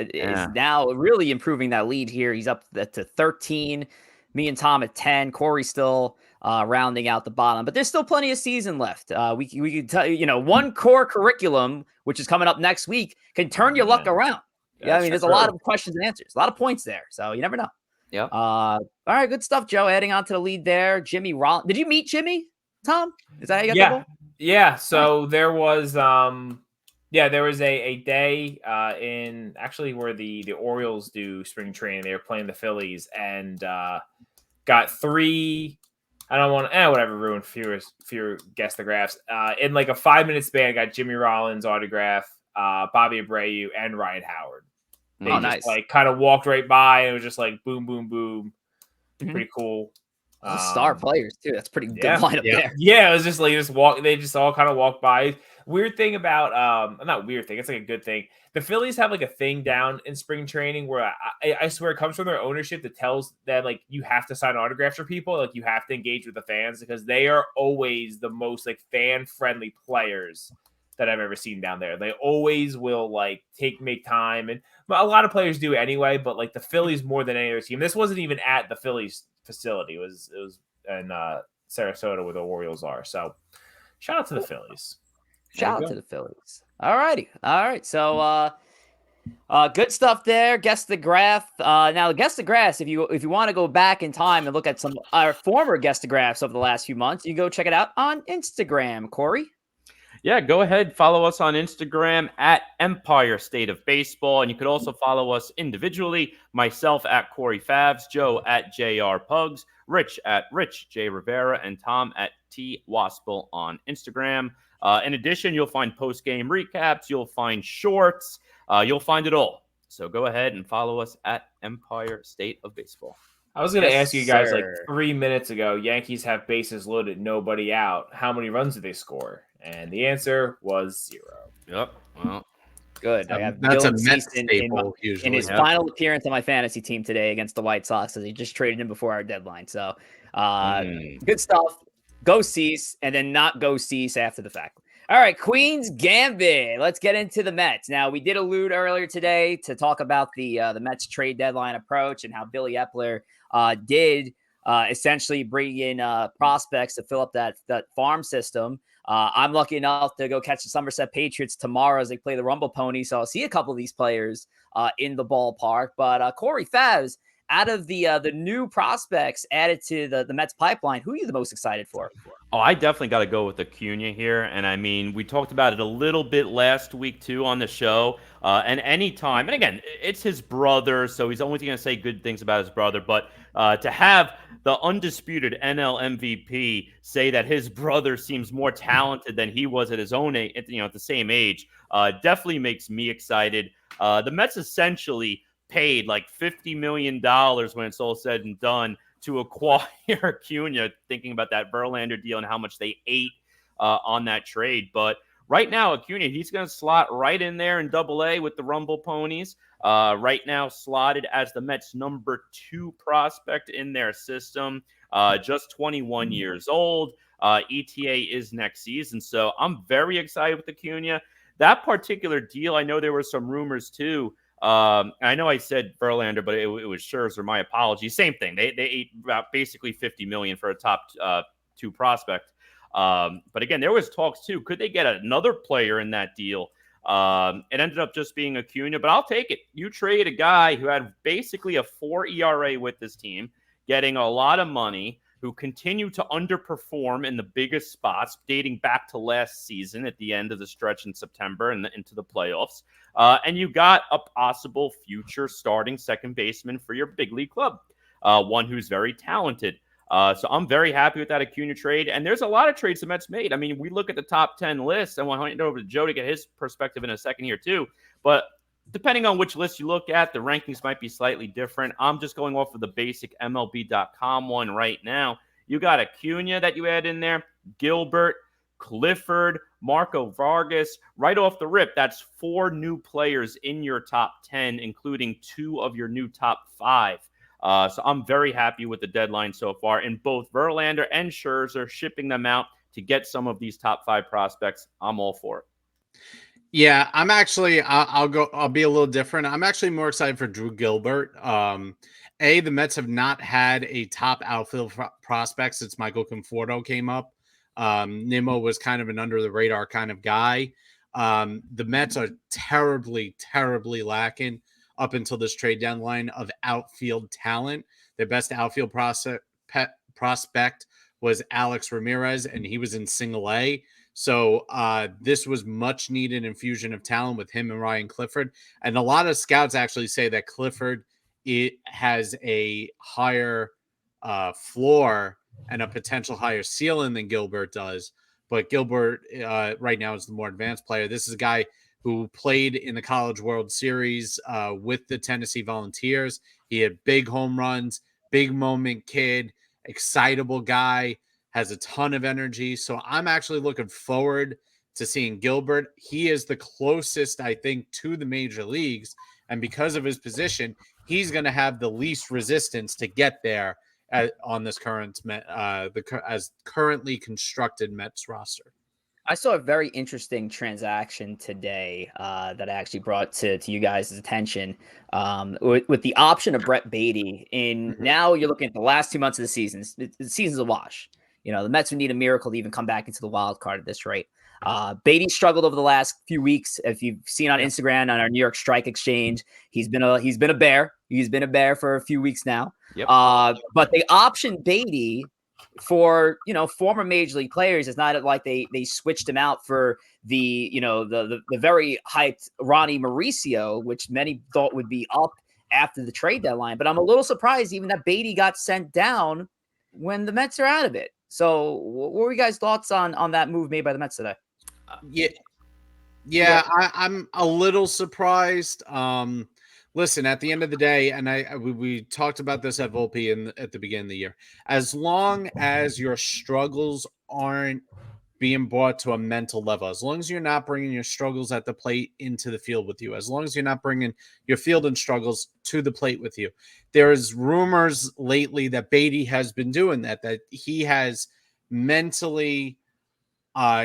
now really improving that lead here. He's up to 13. Me and Tom at 10. Corey still rounding out the bottom, but there's still plenty of season left. We can tell you, one core curriculum, which is coming up next week, can turn your luck around. Yeah, I mean, there's a lot of questions and answers, a lot of points there, so you never know. Yeah. All right, good stuff, Joe. Adding on to the lead there, Jimmy Rollins. Did you meet Jimmy, Tom? Is that how you got the ball? Yeah. So there was, there was a day in actually where the Orioles do spring training. They were playing the Phillies and got 3. I don't want whatever ruin fewer guess the graphs. In like a 5-minute span, got Jimmy Rollins autograph, Bobby Abreu, and Ryan Howard. They just nice. like kind of walked right by, and it was just like boom, boom, boom. Mm-hmm. Pretty cool. Star players too. That's pretty good lineup there. Yeah, it was just like they just all kind of walked by. Weird thing about not weird thing, it's like a good thing. The Phillies have like a thing down in spring training where I swear it comes from their ownership that tells that like you have to sign autographs for people, like you have to engage with the fans because they are always the most like fan friendly players that I've ever seen down there. They always will like make time, and a lot of players do anyway, but like the Phillies more than any other team. This wasn't even at the Phillies facility. It was in Sarasota where the Orioles are. So shout out to the Phillies. Shout out to the Phillies. All righty. All right. So good stuff there. Guess the graph. Now guess the graphs. If you want to go back in time and look at some our former guess the graphs over the last few months, you can go check it out on Instagram. Corey. Yeah, go ahead. Follow us on Instagram at Empire State of Baseball. And you could also follow us individually. Myself at Corey Favs, Joe at JR Pugs, Rich at Rich J Rivera, and Tom at T Wospil on Instagram. In addition, you'll find post-game recaps. You'll find shorts. You'll find it all. So go ahead and follow us at Empire State of Baseball. I was going to ask you guys like 3 minutes ago, Yankees have bases loaded, nobody out. How many runs did they score? And the answer was 0. Yep. Well, good. I have that's Dylan a Mets Cease staple usually. in his final appearance on my fantasy team today against the White Sox, as he just traded him before our deadline. So good stuff. Go Cease, and then not go Cease after the fact. All right, Queen's Gambit. Let's get into the Mets. Now, we did allude earlier today to talk about the Mets trade deadline approach and how Billy Epler did essentially bring in prospects to fill up that farm system. I'm lucky enough to go catch the Somerset Patriots tomorrow as they play the Rumble Pony. So I'll see a couple of these players in the ballpark. But Corey Favs, out of the new prospects added to the Mets pipeline, who are you the most excited for? Oh, I definitely got to go with Acuna here. And I mean, we talked about it a little bit last week, too, on the show. And anytime, and again, it's his brother, so he's only going to say good things about his brother. But to have the undisputed NL MVP say that his brother seems more talented than he was at his own age, at the same age, definitely makes me excited. The Mets essentially paid like $50 million when it's all said and done to acquire Acuna, thinking about that Verlander deal and how much they ate on that trade. But right now, Acuna, he's going to slot right in there in Double-A with the Rumble Ponies. Right now, slotted as the Mets' number 2 prospect in their system. Just 21 years old. ETA is next season. So I'm very excited with Acuna. That particular deal, I know there were some rumors too. I know I said Verlander, but it was Scherzer. My apologies. Same thing. They ate about basically $50 million for a top 2 prospect. But again, there was talks too. Could they get another player in that deal? It ended up just being Acuna, but I'll take it. You trade a guy who had basically a 4 ERA with this team, getting a lot of money, who continue to underperform in the biggest spots, dating back to last season at the end of the stretch in September and into the playoffs. And you got a possible future starting second baseman for your big league club, one who's very talented. So I'm very happy with that Acuna trade. And there's a lot of trades the Mets made. I mean, we look at the top 10 list, and we'll hand it over to Joe to get his perspective in a second here too. But depending on which list you look at, the rankings might be slightly different. I'm just going off of the basic MLB.com one right now. You got Acuna that you add in there, Gilbert, Clifford, Marco Vargas. Right off the rip, that's 4 new players in your top 10, including 2 of your new top 5. So I'm very happy with the deadline so far in both Verlander and Scherzer, shipping them out to get some of these top 5 prospects. I'm all for it. Yeah, I'm actually, I'll be a little different. I'm actually more excited for Drew Gilbert. The Mets have not had a top outfield prospect since Michael Conforto came up. Nimmo was kind of an under the radar kind of guy. The Mets are terribly, terribly lacking up until this trade deadline of outfield talent. Their best outfield prospect was Alex Ramirez, and he was in single A. So this was much needed infusion of talent with him and Ryan Clifford. And a lot of scouts actually say that Clifford has a higher floor and a potential higher ceiling than Gilbert does. But Gilbert right now is the more advanced player. This is a guy who played in the College World Series with the Tennessee Volunteers. He had big home runs, big moment kid, excitable guy, has a ton of energy. So I'm actually looking forward to seeing Gilbert. He is the closest, I think, to the major leagues. And because of his position, he's going to have the least resistance to get there on this as currently constructed Mets roster. I saw a very interesting transaction today that I actually brought to you guys' attention with the option of Brett Beatty. Now you're looking at the last 2 months of the season. The season's a wash. The Mets would need a miracle to even come back into the wild card at this rate. Beatty struggled over the last few weeks. If you've seen on Instagram on our New York Strike Exchange, he's been a bear. He's been a bear for a few weeks now. Yep. But they optioned Beatty for former major league players. It's not like they switched him out for the very hyped Ronnie Mauricio, which many thought would be up after the trade deadline. But I'm a little surprised even that Beatty got sent down when the Mets are out of it. So what were you guys' thoughts on that move made by the Mets today? I'm a little surprised. Listen, at the end of the day, and we talked about this at Volpe at the beginning of the year, as long as your struggles aren't being brought to a mental level, as long as you're not bringing your struggles at the plate into the field with you, as long as you're not bringing your fielding struggles to the plate with you. There's rumors lately that Beatty has been doing that he has mentally,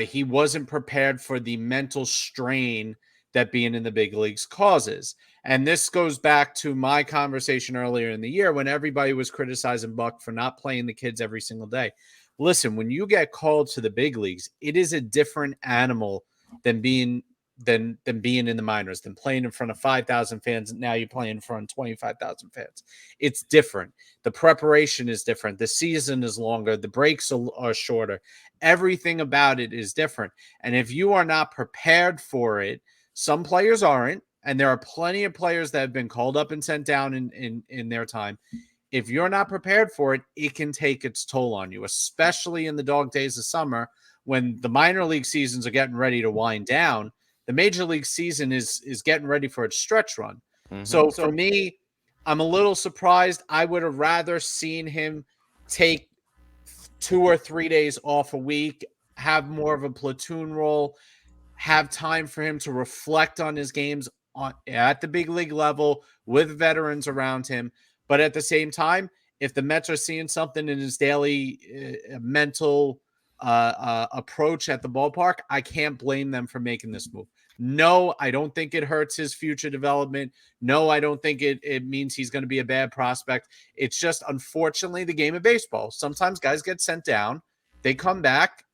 he wasn't prepared for the mental strain that being in the big leagues causes. And this goes back to my conversation earlier in the year when everybody was criticizing Buck for not playing the kids every single day. Listen, when you get called to the big leagues, it is a different animal than being in the minors, than playing in front of 5,000 fans. Now you're playing in front of 25,000 fans. It's different. The preparation is different. The season is longer. The breaks are shorter. Everything about it is different. And if you are not prepared for it, some players aren't, and there are plenty of players that have been called up and sent down in their time. If you're not prepared for it, it can take its toll on you, especially in the dog days of summer when the minor league seasons are getting ready to wind down. The major league season is getting ready for its stretch run. Mm-hmm. So for me, I'm a little surprised. I would have rather seen him take 2 or 3 days off a week, have more of a platoon role, have time for him to reflect on his games at the big league level with veterans around him. But at the same time, if the Mets are seeing something in his daily mental approach at the ballpark, I can't blame them for making this move. No, I don't think it hurts his future development. No, I don't think it means he's going to be a bad prospect. It's just, unfortunately, the game of baseball. Sometimes guys get sent down, they come back,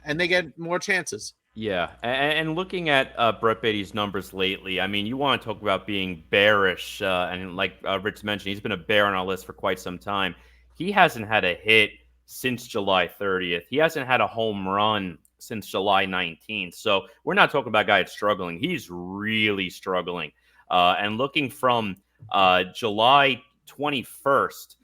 and they get more chances. Yeah, and looking at Brett Beatty's numbers lately, I mean, you want to talk about being bearish, and like Rich mentioned, he's been a bear on our list for quite some time. He hasn't had a hit since July 30th. He hasn't had a home run since July 19th. So we're not talking about a guy that's struggling. He's really struggling. And looking from July 21st,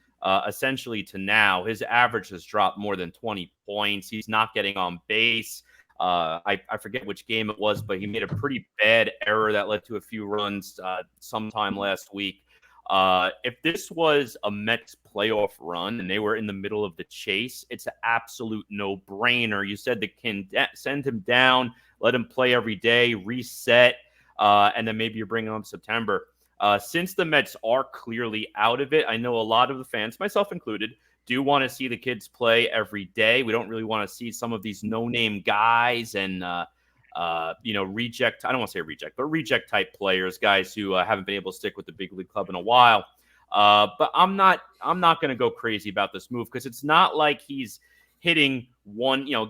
essentially to now, his average has dropped more than 20 points. He's not getting on base. I forget which game it was, but he made a pretty bad error that led to a few runs sometime last week. If this was a Mets playoff run and they were in the middle of the chase, it's an absolute no-brainer. You said send him down, let him play every day, reset, and then maybe you're bringing him in September. Since the Mets are clearly out of it, I know a lot of the fans, myself included, do want to see the kids play every day. We don't really want to see some of these no-name guys and reject. I don't want to say reject, but reject type players, guys who haven't been able to stick with the big league club in a while. But I'm not going to go crazy about this move because it's not like he's hitting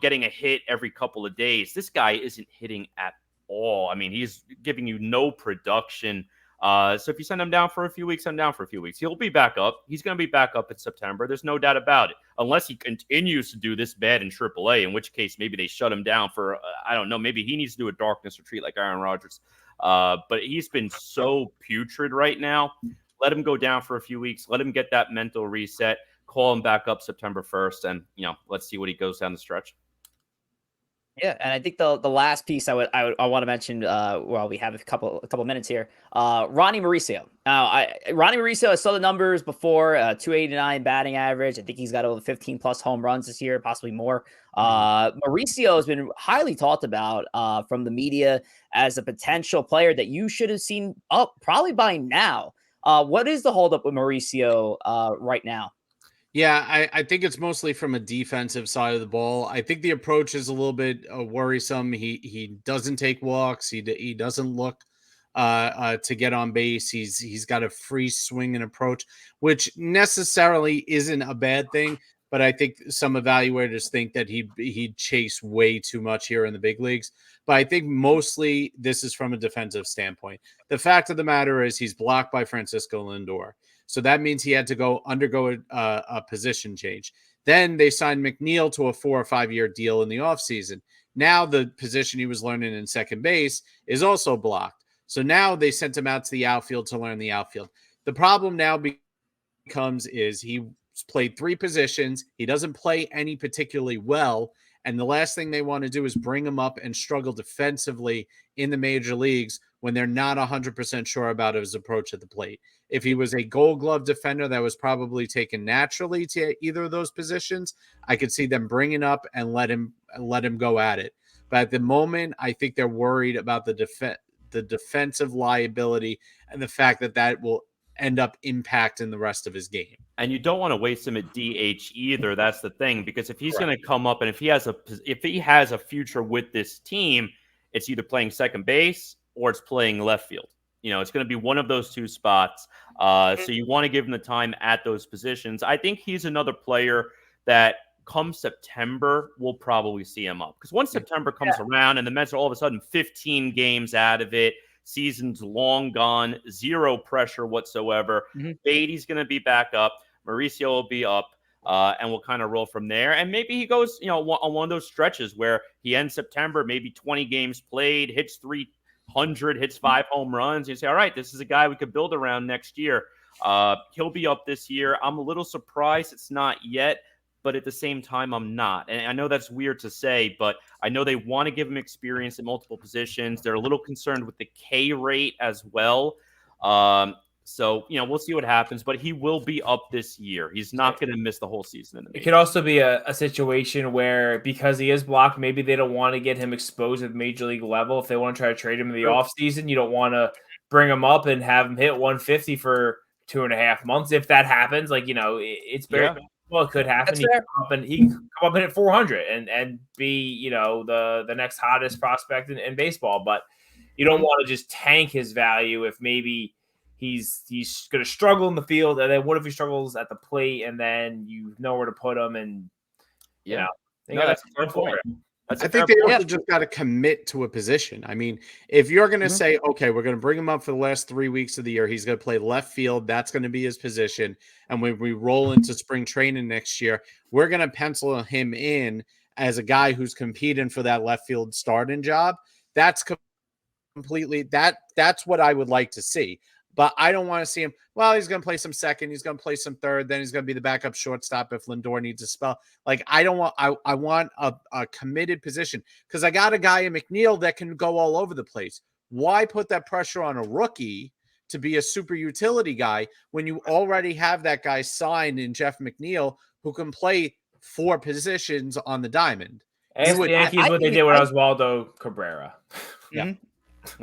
getting a hit every couple of days. This guy isn't hitting at all. I mean, he's giving you no production. So if you send him down for a few weeks, send him down for a few weeks. He'll be back up. He's going to be back up in September. There's no doubt about it. Unless he continues to do this bad in AAA, in which case maybe they shut him down for, I don't know, maybe he needs to do a darkness retreat like Aaron Rodgers. But he's been so putrid right now. Let him go down for a few weeks. Let him get that mental reset. Call him back up September 1st. And, let's see what he goes down the stretch. Yeah, and I think the last piece I want to mention, while we have a couple minutes here, Ronnie Mauricio. Now, Ronnie Mauricio, I saw the numbers before, 289 batting average. I think he's got over 15 plus home runs this year, possibly more. Mauricio has been highly talked about from the media as a potential player that you should have seen up probably by now. What is the holdup with Mauricio right now? Yeah, I think it's mostly from a defensive side of the ball. I think the approach is a little bit worrisome. He doesn't take walks. He doesn't look to get on base. He's got a free swing and approach, which necessarily isn't a bad thing. But I think some evaluators think that he'd chase way too much here in the big leagues. But I think mostly this is from a defensive standpoint. The fact of the matter is he's blocked by Francisco Lindor. So that means he had to undergo a position change. Then they signed McNeil to a 4 or 5 year deal in the offseason. Now the position he was learning in second base is also blocked. So now they sent him out to the outfield to learn the outfield. The problem now becomes is he played 3 positions. He doesn't play any particularly well. And the last thing they want to do is bring him up and struggle defensively in the major leagues when they're not 100% sure about his approach at the plate. If he was a Gold Glove defender that was probably taken naturally to either of those positions, I could see them bringing up and let him go at it. But at the moment, I think they're worried about the defensive liability and the fact that will end up impacting the rest of his game. And you don't want to waste him at DH either. That's the thing, because if he's going to come up and if he has a future with this team, it's either playing second base or it's playing left field. It's going to be one of those two spots. So you want to give him the time at those positions. I think he's another player that come September, we'll probably see him up. Because once September comes around and the Mets are all of a sudden 15 games out of it, season's long gone, zero pressure whatsoever. Beatty's going to be back up. Mauricio will be up. And we'll kind of roll from there. And maybe he goes, on one of those stretches where he ends September, maybe 20 games played, hits 300, hits 5 home runs. You say, all right, this is a guy we could build around next year. He'll be up this year. I'm a little surprised it's not yet, but at the same time, I'm not. And I know that's weird to say, but I know they want to give him experience in multiple positions. They're a little concerned with the K rate as well. So, we'll see what happens, but he will be up this year. He's not going to miss the whole season. In the It could also be a situation where, because he is blocked, maybe they don't want to get him exposed at major league level. If they want to try to trade him in the offseason, you don't want to bring him up and have him hit 150 for 2.5 months. If that happens, it's very well, it could happen. He can come up and hit 400 and be, the next hottest prospect in baseball. But you don't want to just tank his value if maybe he's going to struggle in the field, and then what if he struggles at the plate, and then you know where to put him, and that's a fair point. I think they also just got to commit to a position. I mean, if you're going to say, okay, we're going to bring him up for the last 3 weeks of the year, he's going to play left field, that's going to be his position, and when we roll into spring training next year, we're going to pencil him in as a guy who's competing for that left field starting job. That's completely that's what I would like to see. But I don't want to see him. Well, he's going to play some second. He's going to play some third. Then he's going to be the backup shortstop if Lindor needs a spell. I don't want. I want a committed position, because I got a guy in McNeil that can go all over the place. Why put that pressure on a rookie to be a super utility guy when you already have that guy signed in Jeff McNeil, who can play 4 positions on the diamond? Ask the Yankees what they did with Oswaldo Cabrera. Yeah.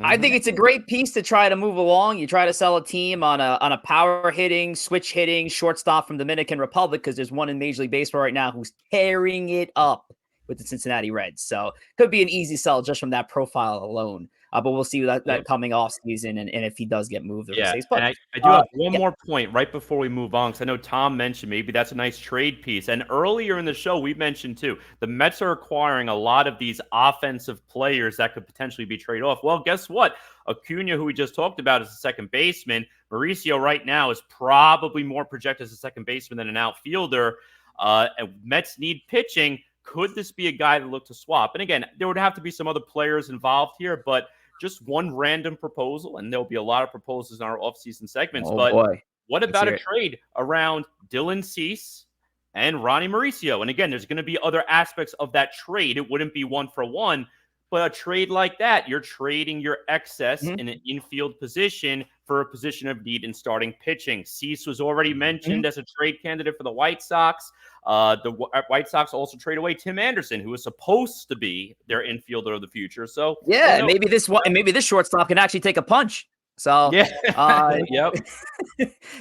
I think it's a great piece to try to move along. You try to sell a team on a power hitting, switch hitting shortstop from Dominican Republic, because there's one in Major League Baseball right now who's tearing it up with the Cincinnati Reds. So could be an easy sell just from that profile alone. But we'll see that coming off season and if he does get moved. And I do have one more point right before we move on, because I know Tom mentioned maybe that's a nice trade piece. And earlier in the show, we mentioned too, the Mets are acquiring a lot of these offensive players that could potentially be traded off. Well, guess what? Acuna, who we just talked about, is a second baseman. Mauricio right now is probably more projected as a second baseman than an outfielder. And Mets need pitching. Could this be a guy to look to swap? And again, there would have to be some other players involved here, but just one random proposal, and there'll be a lot of proposals in our offseason segments. What about a trade around Dylan Cease and Ronnie Mauricio? And again, there's going to be other aspects of that trade. It wouldn't be 1-for-1, but a trade like that, you're trading your excess in an infield position for a position of need in starting pitching. Cease was already mentioned as a trade candidate for the White Sox. The White Sox also trade away Tim Anderson, who was supposed to be their infielder of the future. So maybe this shortstop can actually take a punch. So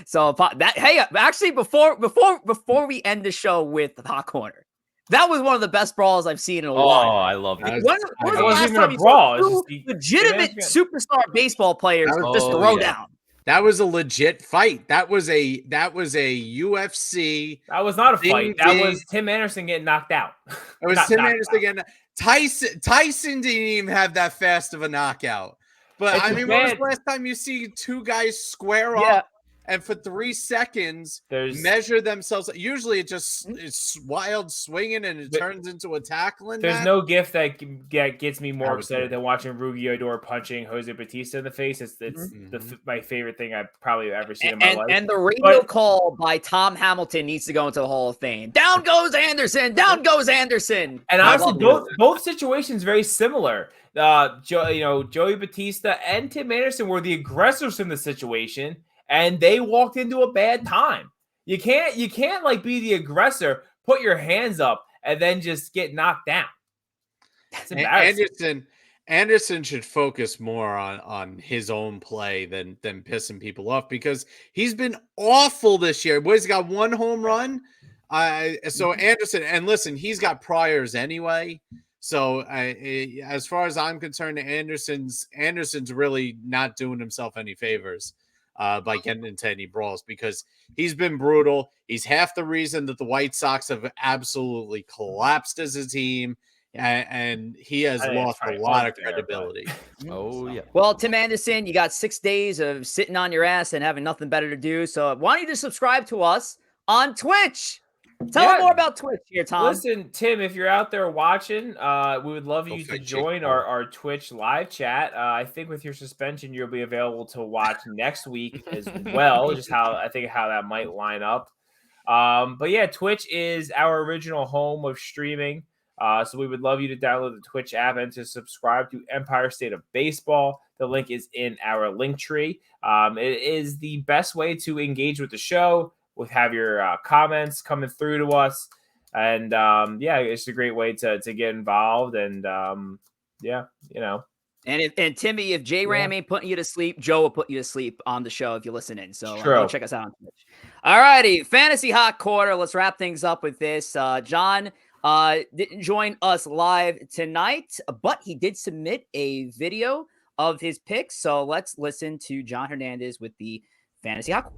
So actually, before we end the show with the Hot Corner, that was one of the best brawls I've seen in a while. Oh, I love that. When was the last time you saw 2 legitimate superstar baseball players just throw down? That was a legit fight. That was a UFC. That was not a fight. That was Tim Anderson getting knocked out. It was Tim Anderson getting Tyson didn't even have that fast of a knockout. But when was the last time you see 2 guys square up and for 3 seconds measure themselves? Usually it's wild swinging and it turns into a tackling. There's no gift that gets me more excited than watching Rugi Odor punching Jose Bautista in the face. It's my favorite thing I've probably ever seen in my life. And the radio call by Tom Hamilton needs to go into the Hall of Fame. Down goes Anderson. Down goes Anderson. And honestly, both situations very similar. Joey Bautista and Tim Anderson were the aggressors in the situation, and they walked into a bad time. You can't be the aggressor, put your hands up, and then just get knocked down. That's embarrassing. Anderson should focus more on his own play than pissing people off, because he's been awful this year. He's got 1 home run. So Anderson, and listen, he's got priors anyway. So as far as I'm concerned, Anderson's really not doing himself any favors by getting into any brawls, because he's been brutal. He's half the reason that the White Sox have absolutely collapsed as a team, and he has lost a lot of credibility. Oh, yeah. Well, Tim Anderson, you got 6 days of sitting on your ass and having nothing better to do. So why don't you just subscribe to us on Twitch? Tell them more about Twitch here, Tom. Listen, Tim, if you're out there watching, we would love you to join our Twitch live chat. I think with your suspension, you'll be available to watch next week as well. Just how that might line up. But yeah, Twitch is our original home of streaming. So we would love you to download the Twitch app and to subscribe to Empire State of Baseball. The link is in our link tree. It is the best way to engage with the show. We'll have your comments coming through to us. And it's a great way to get involved. And And Timmy, if J-Ram ain't putting you to sleep, Joe will put you to sleep on the show if you listen in. So go check us out on Twitch. All righty, Fantasy Hot Quarter. Let's wrap things up with this. John didn't join us live tonight, but he did submit a video of his picks. So let's listen to John Hernandez with the Fantasy Hot Quarter.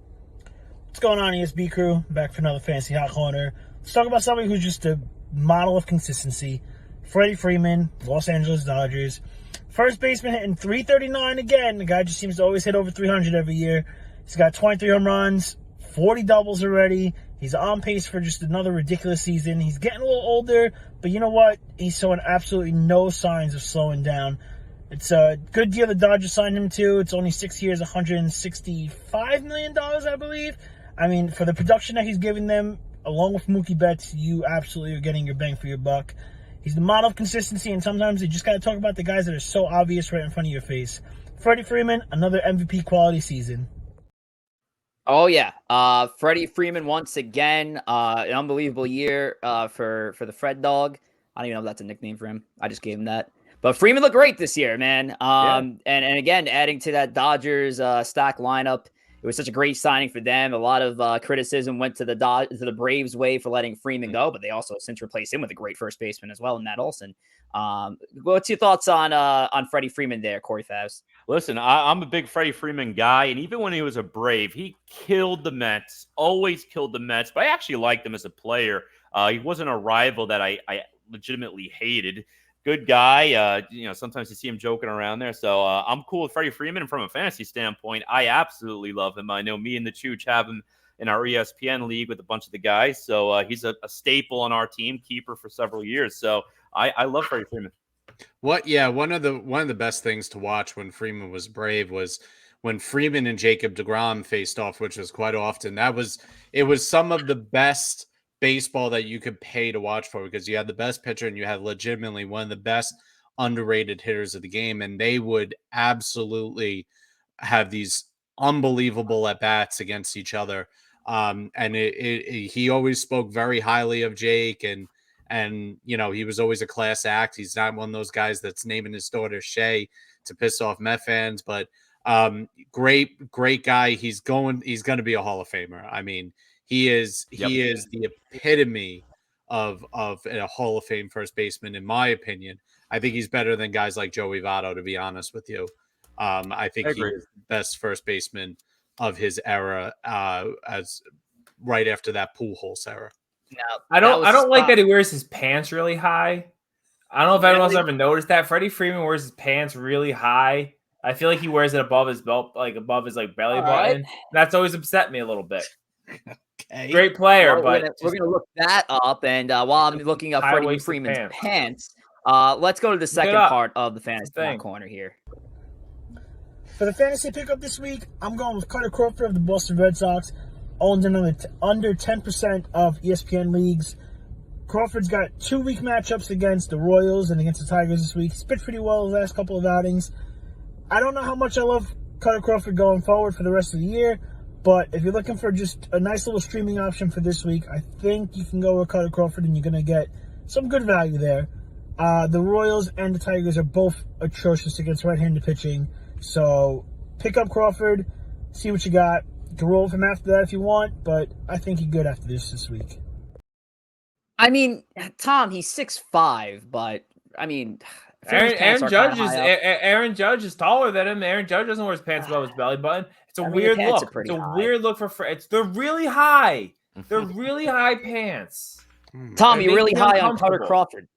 What's going on, ESB crew? Back for another Fantasy Hot Corner. Let's talk about somebody who's just a model of consistency. Freddie Freeman, Los Angeles Dodgers. First baseman hitting .339 again. The guy just seems to always hit over 300 every year. He's got 23 home runs, 40 doubles already. He's on pace for just another ridiculous season. He's getting a little older, but you know what? He's showing absolutely no signs of slowing down. It's a good deal the Dodgers signed him to. It's only 6 years, $165 million, I believe. I mean, for the production that he's giving them, along with Mookie Betts, you absolutely are getting your bang for your buck. He's the model of consistency, and sometimes you just got to talk about the guys that are so obvious right in front of your face. Freddie Freeman, another MVP quality season. Oh, yeah. Freddie Freeman, once again, an unbelievable year for the Fred Dog. I don't even know if that's a nickname for him. I just gave him that. But Freeman looked great this year, man. And again, adding to that Dodgers stock lineup, it was such a great signing for them. A lot of criticism went to the Braves' way for letting Freeman go, but they also since replaced him with a great first baseman as well, Matt Olson. What's your thoughts on Freddie Freeman there, Corey Favs? Listen, I'm a big Freddie Freeman guy, and even when he was a Brave, he killed the Mets, always killed the Mets, but I actually liked him as a player. He wasn't a rival that I legitimately hated. Good guy. Sometimes you see him joking around there. So I'm cool with Freddie Freeman. And from a fantasy standpoint, I absolutely love him. I know me and the Chooch have him in our ESPN league with a bunch of the guys. So he's a staple on our team, keeper for several years. So I love Freddie Freeman. One of the best things to watch when Freeman was Brave was when Freeman and Jacob deGrom faced off, which was quite often. It was some of the best baseball that you could pay to watch for, because you had the best pitcher and you had legitimately one of the best underrated hitters of the game, and they would absolutely have these unbelievable at bats against each other. He always spoke very highly of Jake, and he was always a class act. He's not one of those guys that's naming his daughter Shay to piss off Met fans, but great guy. He's going to be a Hall of Famer. I mean, He is the epitome of a Hall of Fame first baseman, in my opinion. I think he's better than guys like Joey Votto, to be honest with you. I think he is the best first baseman of his era, as right after that Pujols era. No, I don't like that he wears his pants really high. I don't know if anyone else ever noticed that. Freddie Freeman wears his pants really high. I feel like he wears it above his belt, like above his belly button. That's always upset me a little bit. Okay. Great player, we're gonna look that up. And while I'm looking up Freddie Freeman's pants, let's go to the second part of the fantasy corner here. For the fantasy pickup this week, I'm going with Carter Crawford of the Boston Red Sox. Owned in under 10% of ESPN leagues. Crawford's got 2-week matchups against the Royals and against the Tigers this week. He's pitched pretty well the last couple of outings. I don't know how much I love Carter Crawford going forward for the rest of the year, but if you're looking for just a nice little streaming option for this week, I think you can go with Carter Crawford and you're going to get some good value there. The Royals and the Tigers are both atrocious against right-handed pitching, so pick up Crawford, see what you got. You can roll with him after that if you want, but I think he's good after this week. I mean, Tom, he's 6'5", but I mean, Aaron Judge is taller than him. Aaron Judge doesn't wear his pants above his belly button. It's a weird look. It's a weird look for they're really high. They're really high pants. Tom, you're really high on Cutter Crawford.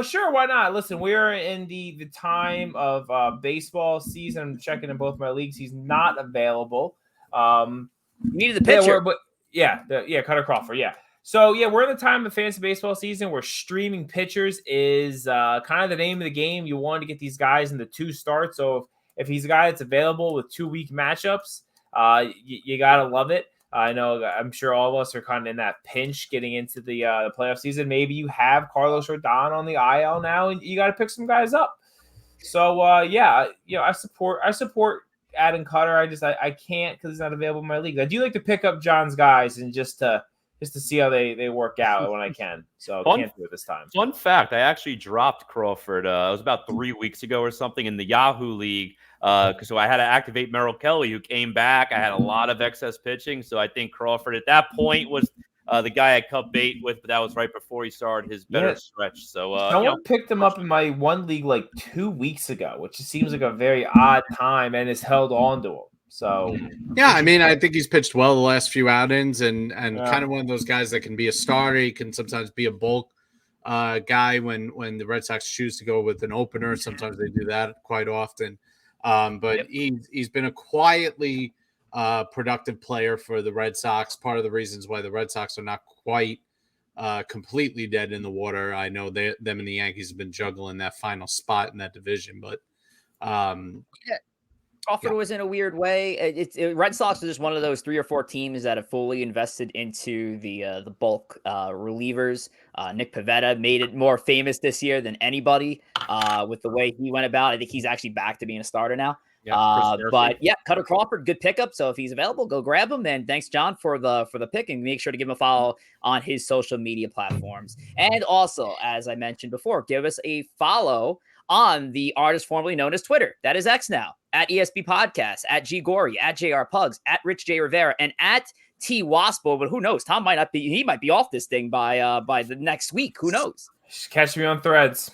Sure, why not? Listen, we're in the time of baseball season. I'm checking in both my leagues. He's not available. You needed the pitcher. Cutter Crawford, yeah. So, yeah, we're in the time of fantasy baseball season where streaming pitchers is kind of the name of the game. You want to get these guys in the 2 starts. So, if he's a guy that's available with 2-week matchups, you got to love it. I'm sure all of us are kind of in that pinch getting into the playoff season. Maybe you have Carlos Rodon on the IL now, and you got to pick some guys up. So I support adding Cutter. I can't because he's not available in my league. I do like to pick up John's guys and just to see how they work out when I can. So I can't do it this time. Fun fact: I actually dropped Crawford. It was about 3 weeks ago or something in the Yahoo League. So I had to activate Merrill Kelly, who came back. I had a lot of excess pitching, so I think Crawford at that point was the guy I cut bait with, but that was right before he started his better stretch. So someone picked him up in my one league like 2 weeks ago, which seems like a very odd time, and has held on to him. So yeah, I mean, I think he's pitched well the last few outings, and kind of one of those guys that can be a starter. He can sometimes be a bulk guy when the Red Sox choose to go with an opener. Sometimes they do that quite often. But he's been a quietly productive player for the Red Sox. Part of the reasons why the Red Sox are not quite completely dead in the water. I know them and the Yankees have been juggling that final spot in that division, but Crawford was in a weird way. Red Sox are just one of those 3 or 4 teams that have fully invested into the bulk relievers. Nick Pivetta made it more famous this year than anybody with the way he went about. I think he's actually back to being a starter now. But Cutter Crawford, good pickup. So if he's available, go grab him. And thanks, John, for the pick, and make sure to give him a follow on his social media platforms. And also, as I mentioned before, give us a follow on the artist formerly known as Twitter. That is X now, at ESB Podcast, at G Gory, at JR Pugs, at Rich J Rivera, and at T Wospil. But who knows? Tom might not be. He might be off this thing by the next week. Who knows? Catch me on Threads.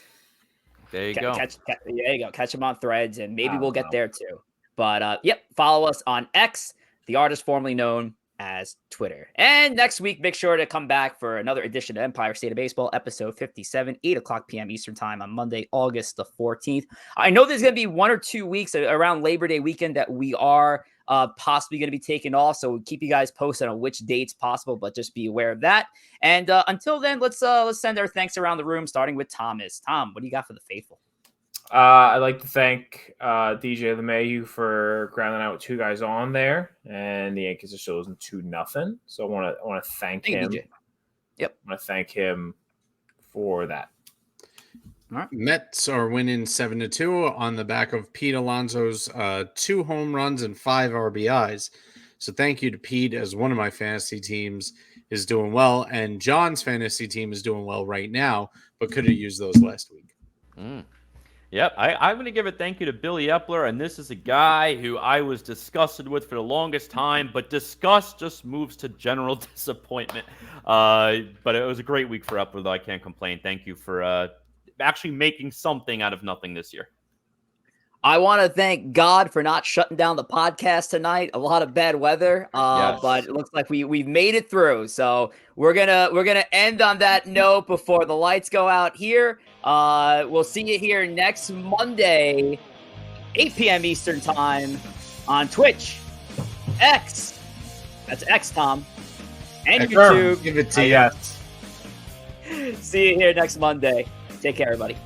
There you go. There you go. Catch him on Threads, and maybe we'll get there too. But follow us on X, the artist formerly known as Twitter. And next week, make sure to come back for another edition of Empire State of Baseball, episode 57, 8:00 p.m. Eastern Time on Monday, August the 14th. I know there's going to be 1 or 2 weeks around Labor Day weekend that we are possibly going to be taking off. So we'll keep you guys posted on which dates possible, but just be aware of that. And until then, let's send our thanks around the room, starting with Thomas. Tom, what do you got for the faithful? I'd like to thank DJ LeMahieu for grounding out with 2 guys on there, and the Yankees are chosen 2-0. So I want to thank him. DJ. Yep, I want to thank him for that. All right. Mets are winning 7-2 on the back of Pete Alonso's 2 home runs and 5 RBIs. So thank you to Pete, as one of my fantasy teams is doing well, and John's fantasy team is doing well right now, but could have used those last week. Yep, I'm going to give a thank you to Billy Epler, and this is a guy who I was disgusted with for the longest time, but disgust just moves to general disappointment. But it was a great week for Epler, though. I can't complain. Thank you for actually making something out of nothing this year. I want to thank God for not shutting down the podcast tonight. A lot of bad weather, but it looks like we've made it through. So we're gonna end on that note before the lights go out here. We'll see you here next Monday, 8 p.m. Eastern Time on Twitch, X. That's X, Tom, and YouTube. Give it to you. See you here next Monday. Take care, everybody.